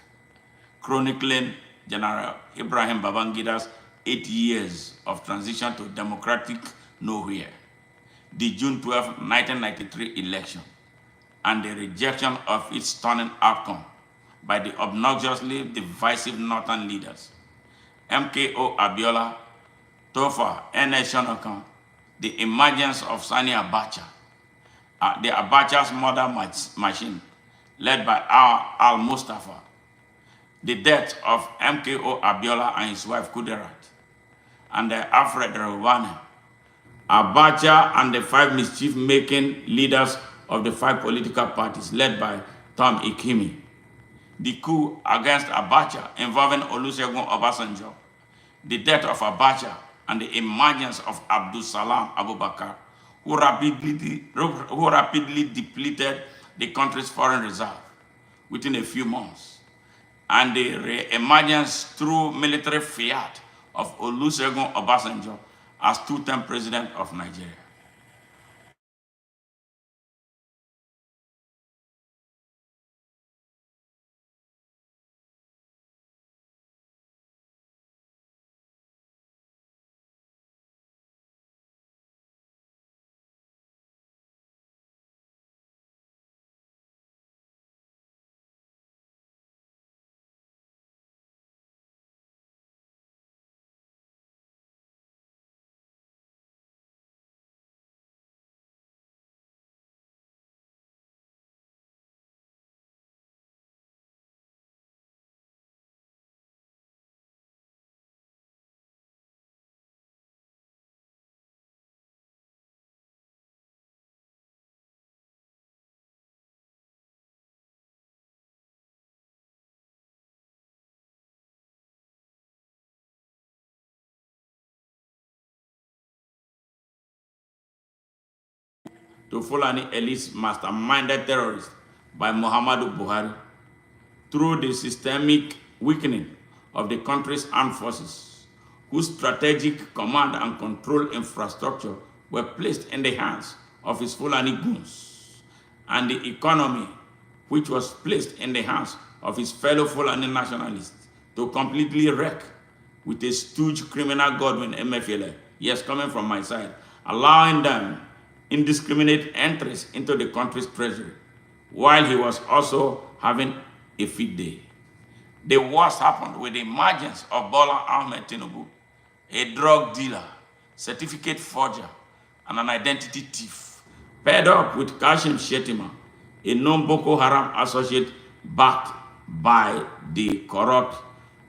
Chronicling General Ibrahim Babangida's 8 years of transition to democratic nowhere, the June 12, 1993 election, and the rejection of its stunning outcome by the obnoxiously divisive northern leaders, MKO Abiola, Tofa, Ernest Shanakon, the emergence of Sani Abacha, the Abacha's murder machine, led by Al-Mustafa, the death of MKO Abiola and his wife Kudirat, and the Alfred Rewane, Abacha and the 5 mischief-making leaders of the 5 political parties led by Tom Ikimi, the coup against Abacha involving Olusegun Obasanjo, the death of Abacha and the emergence of Abdulsalami Abubakar, who rapidly depleted the country's foreign reserve within a few months, and the re-emergence through military Fiat of Olusegun Obasanjo as 2-term president of Nigeria. to Fulani elites masterminded terrorists by Muhammadu Buhari through the systemic weakening of the country's armed forces, whose strategic command and control infrastructure were placed in the hands of his Fulani goons, and the economy, which was placed in the hands of his fellow Fulani nationalists to completely wreck with a stooge criminal Godwin Emefiele, yes, coming from my side, allowing them indiscriminate entries into the country's treasury, while he was also having a fit day. The worst happened with the emergence of Bola Ahmed Tinubu, a drug dealer, certificate forger, and an identity thief, paired up with Kashim Shettima, a known Boko Haram associate backed by the corrupt,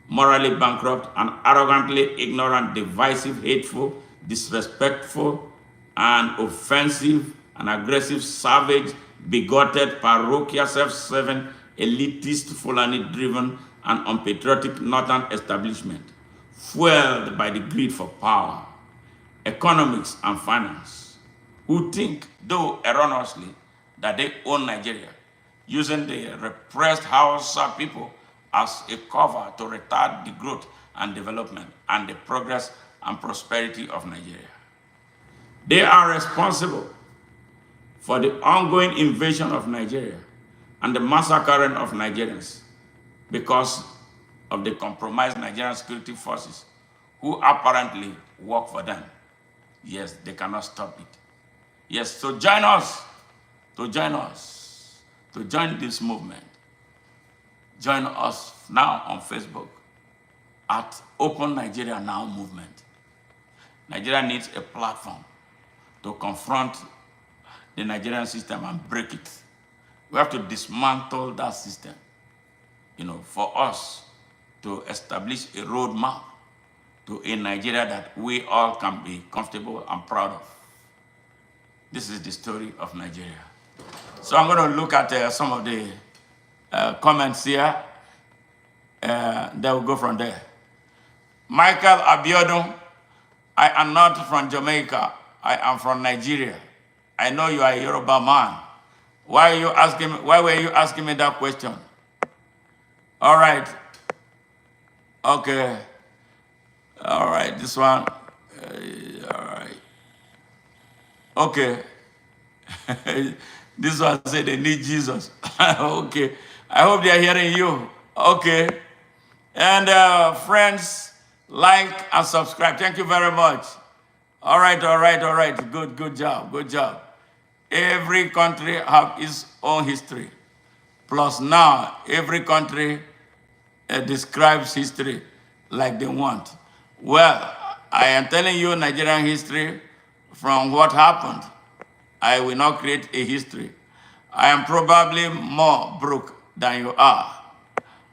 morally bankrupt, and arrogantly ignorant, divisive, hateful, disrespectful, and offensive, and aggressive, savage, bigoted, parochial, self-serving, elitist, Fulani-driven, and unpatriotic northern establishment, fueled by the greed for power, economics, and finance, who think, though erroneously, that they own Nigeria, using the repressed Hausa people as a cover to retard the growth and development and the progress and prosperity of Nigeria. They are responsible for the ongoing invasion of Nigeria and the massacring of Nigerians because of the compromised Nigerian security forces who apparently work for them. Yes, they cannot stop it. Yes, so join us, to join this movement. Join us now on Facebook at Open Nigeria Now Movement. Nigeria needs a platform to confront the Nigerian system and break it. We have to dismantle that system, for us to establish a roadmap to a Nigeria that we all can be comfortable and proud of. This is the story of Nigeria. So I'm going to look at some of the comments here. Then we'll go from there. Michael Abiodun, I am not from Jamaica. I am from Nigeria. I know you are a Yoruba man. Why were you asking me that question? All right. Okay. All right. This one. All right. Okay. This one said they need Jesus. Okay. I hope they are hearing you. Okay. And friends, like and subscribe. Thank you very much. All right. Good job. Every country have its own history. Plus now, every country describes history like they want. Well, I am telling you Nigerian history from what happened. I will not create a history. I am probably more broke than you are.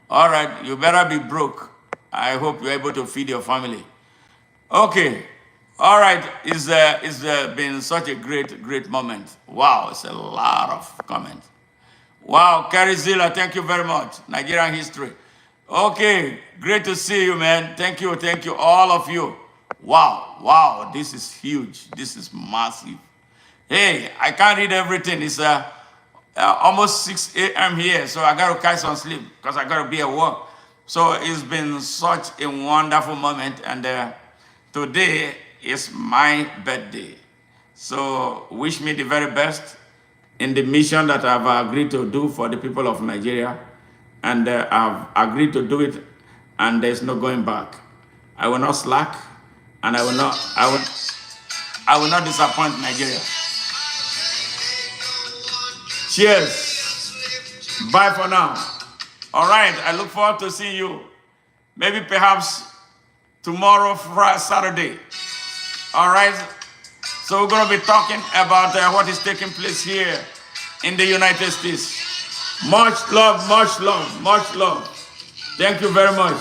All right, you better be broke. I hope you're able to feed your family. Okay. All right, it's been such a great moment. Wow, it's a lot of comments. Wow, Karizila, thank you very much. Nigerian history. Okay, great to see you, man. Thank you, all of you. Wow, this is huge. This is massive. Hey, I can't read everything. It's almost 6 a.m. here, so I got to catch some sleep because I got to be at work. So it's been such a wonderful moment, and today is my birthday. So wish me the very best in the mission that I've agreed to do for the people of Nigeria. And I've agreed to do it, and there's no going back. I will not slack, and I will not disappoint Nigeria. Cheers. Bye for now. All right, I look forward to seeing you. Maybe perhaps tomorrow, Friday, Saturday. All right, so we're going to be talking about what is taking place here in the United States. Much love. Thank you very much.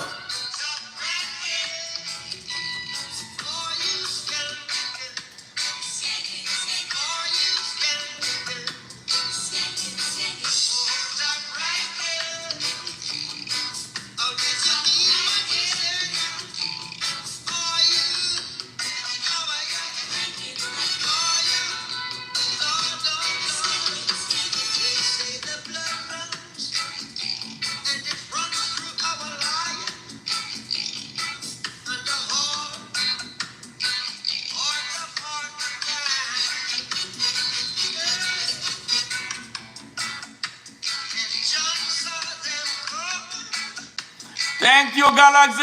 Thank you, Galaxy.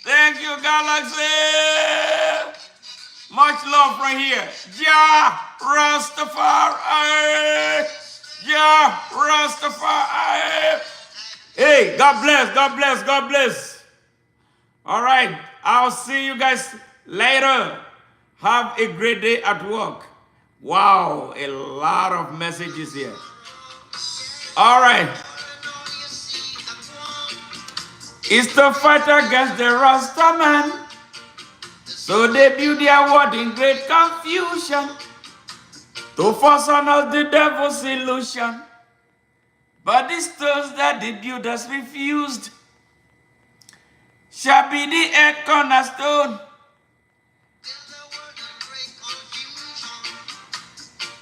Thank you, Galaxy. Much love from here. Ja Rastafari. Ja Rastafari. Hey, God bless, God bless, God bless. All right, I'll see you guys later. Have a great day at work. Wow, a lot of messages here. All right. It's the fight against the Rasta man. So they build their world in great confusion to force on us the devil's illusion. But the stones that the builders refused shall be the head cornerstone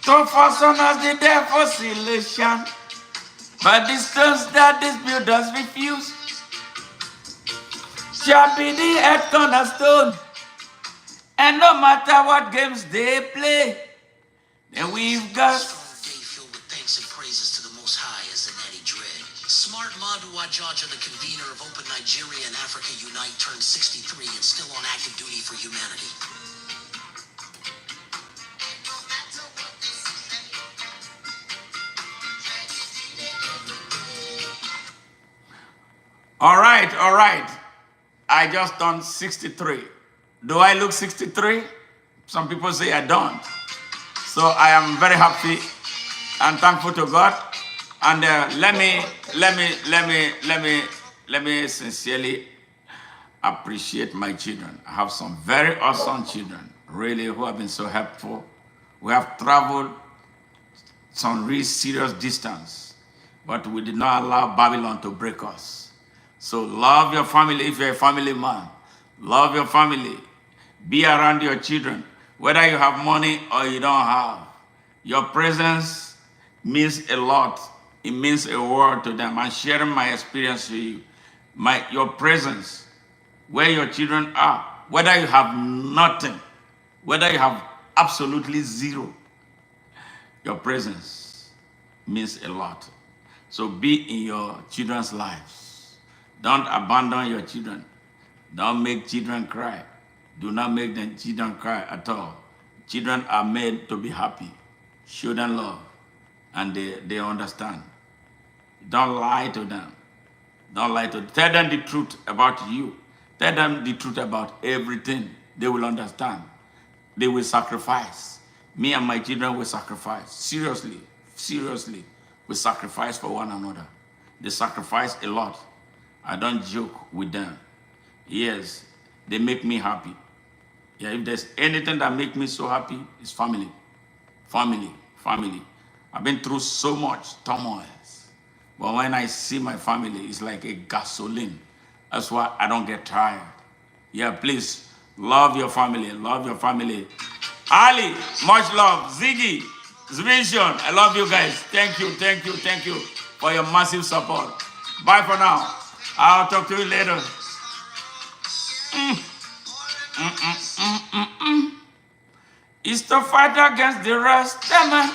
to force on us the devil's illusion. But the stones that the builders refused shall be the head cornerstone. And no matter what games they play, then we've got Strong day filled with thanks and praises to the Most High as in Eddie Dread. Smart Madua Jaja, the convener of Open Nigeria and Africa Unite, turned 63 and still on active duty for humanity. all right, all right. I just turned 63. Do I look 63? Some people say I don't. So I am very happy and thankful to God. And let me sincerely appreciate my children. I have some very awesome children, really, who have been so helpful. We have traveled some really serious distance, but we did not allow Babylon to break us. So love your family if you're a family man. Love your family. Be around your children. Whether you have money or you don't have, your presence means a lot. It means a world to them. I'm sharing my experience with you. Your presence, where your children are, whether you have nothing, whether you have absolutely zero, your presence means a lot. So be in your children's lives. Don't abandon your children. Don't make children cry. Do not make the children cry at all. Children are made to be happy. Show them love, and they understand. Don't lie to them. Don't lie to them. Tell them the truth about you. Tell them the truth about everything. They will understand. They will sacrifice. Me and my children will sacrifice. Seriously, seriously, we sacrifice for one another. They sacrifice a lot. I don't joke with them. Yes, they make me happy. Yeah, if there's anything that makes me so happy, it's family. Family, family. I've been through so much turmoil. But when I see my family, it's like a gasoline. That's why I don't get tired. Yeah, please, love your family. Love your family. Ali, much love. Ziggy, Zvision, I love you guys. Thank you, thank you, thank you for your massive support. Bye for now. I'll talk to you later. It's the fight against the rest, man.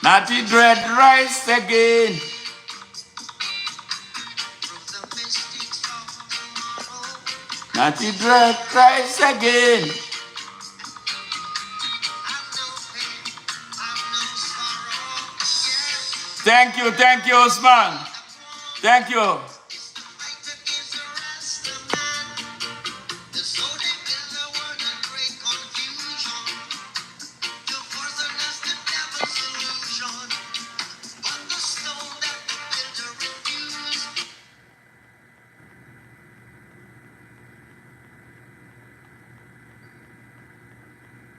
Natty dread rise again. Natty dread rise again. Thank you, Osman. Thank you.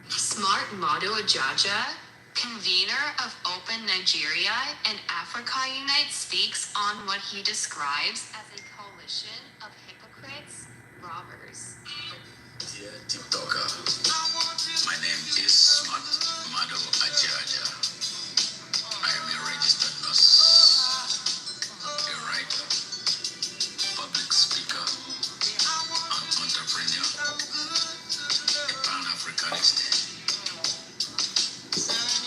Smart Mado Ajaja, convener of Open Nigeria and Africa Unite, speaks on what he describes as a coalition of hypocrites, robbers. Dear TikToker, my name is Smart Mado Ajaja. I am a registered nurse, a writer, public speaker, an entrepreneur, a pan-Africanist,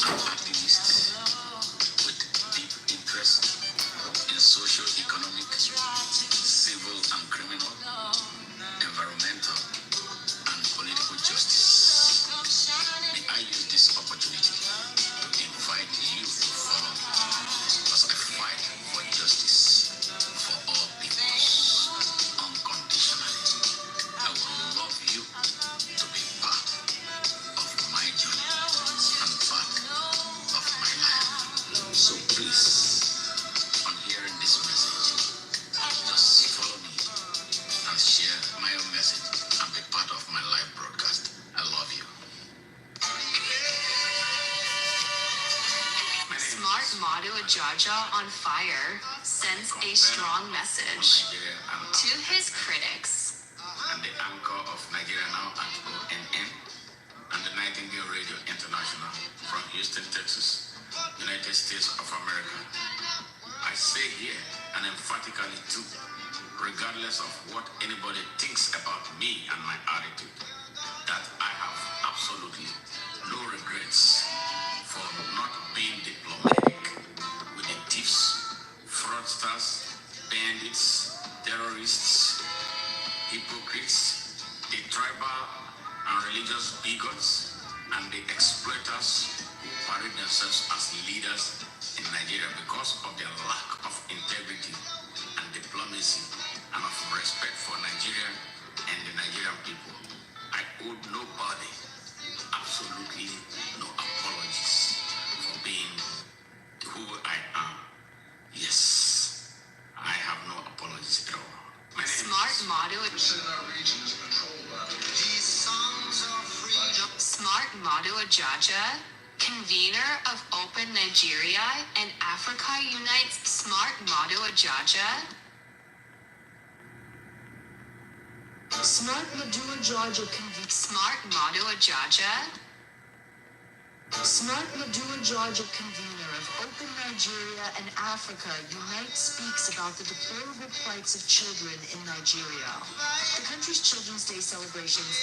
an activist, Please, on hearing this message, just follow me and share my own message and be part of my live broadcast. I love you. Smart Madu Ajaja on Fire sends a strong message to his critics. And the anchor of Nigeria Now at ONN and the Nightingale Radio International from Houston, Texas, United States of America. I say here and emphatically too, regardless of what anybody thinks about me and my attitude, that I have absolutely no regrets for not being diplomatic with the thieves, fraudsters, bandits, terrorists, hypocrites, the tribal and religious bigots, and the exploiters who parade themselves as leaders in Nigeria because of their lack of integrity and diplomacy and of respect for Nigeria and the Nigerian people. I owe nobody absolutely no apologies for being who I am. Yes, I have no apologies at all. My name Smart is Madu Smart Madu Ajaja, convener of Open Nigeria and Africa Unites. Smart Madu Ajaja. Smart Madu Ajaja, Smart Madu Ajaja. Smart Madu Ajaja, convener of Open Nigeria and Africa Unite, speaks about the deplorable plights of children in Nigeria. The country's Children's Day celebrations.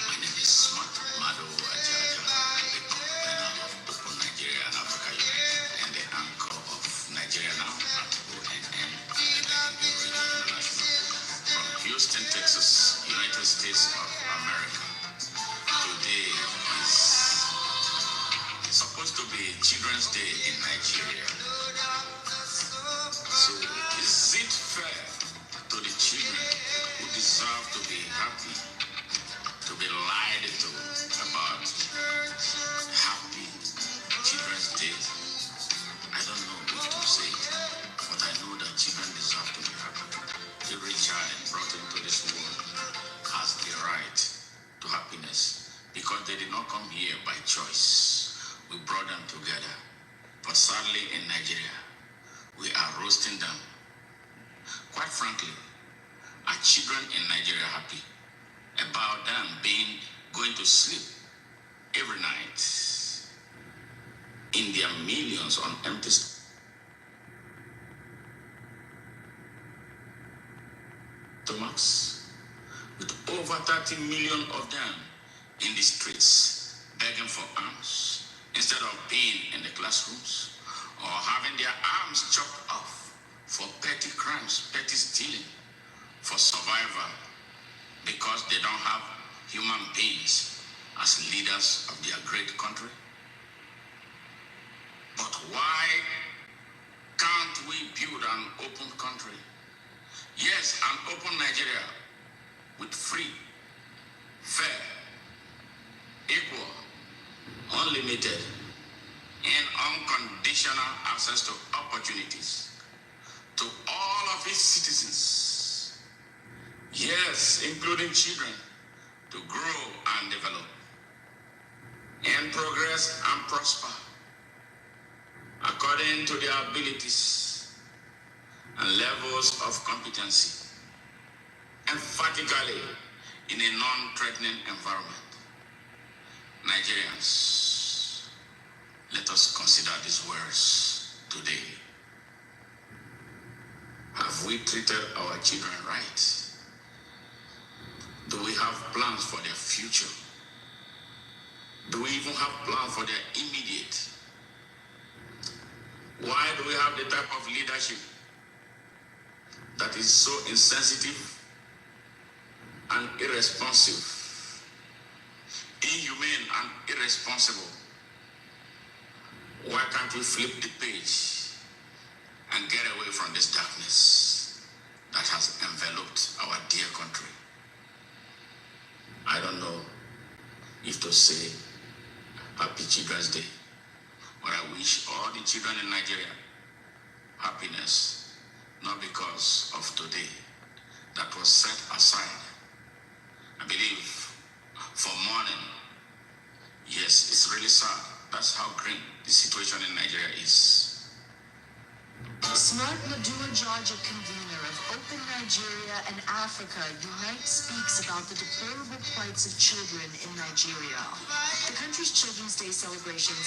My name is Smart Madu Ajaja, the convener of Open Nigeria and Africa Unite and the anchor of Nigeria Now at ONN and the Nigeria International from Houston, Texas, United States of America. Today is supposed to be Children's Day in Nigeria. So is it fair to the children who deserve to be happy to be lied to about Happy Children's Day? I don't know if to say it, but I know that children deserve to be happy. Every child brought into this world has the right to happiness because they did not come here by choice. We brought them together. But sadly in Nigeria, we are roasting them. Quite frankly, are children in Nigeria happy about them going to sleep every night in their millions on empty stomachs, with over 30 million of them in the streets begging for arms instead of being in the classrooms or having their arms chopped off for petty crimes, petty stealing, for survival because they don't have human beings as leaders of their great country? But why can't we build an open country? Yes, an open Nigeria with free, fair, equal, unlimited, and unconditional access to opportunities to all of its citizens. Yes, including children, to grow and develop, and progress and prosper according to their abilities and levels of competency, emphatically in a non-threatening environment. Nigerians, let us consider these words today. Have we treated our children right? Do we have plans for their future? Do we even have plans for their immediate? Why do we have the type of leadership that is so insensitive and irresponsive, inhumane and irresponsible? Why can't we flip the page and get away from this darkness that has enveloped our dear country? I don't know if to say Happy Children's Day. But I wish all the children in Nigeria happiness, not because of today, that was set aside. I believe for mourning, yes, it's really sad. That's how grim the situation in Nigeria is. Smart Adua Georgia convener of Open Nigeria and Africa Unite speaks about the deplorable plights of children in Nigeria. The country's Children's Day celebrations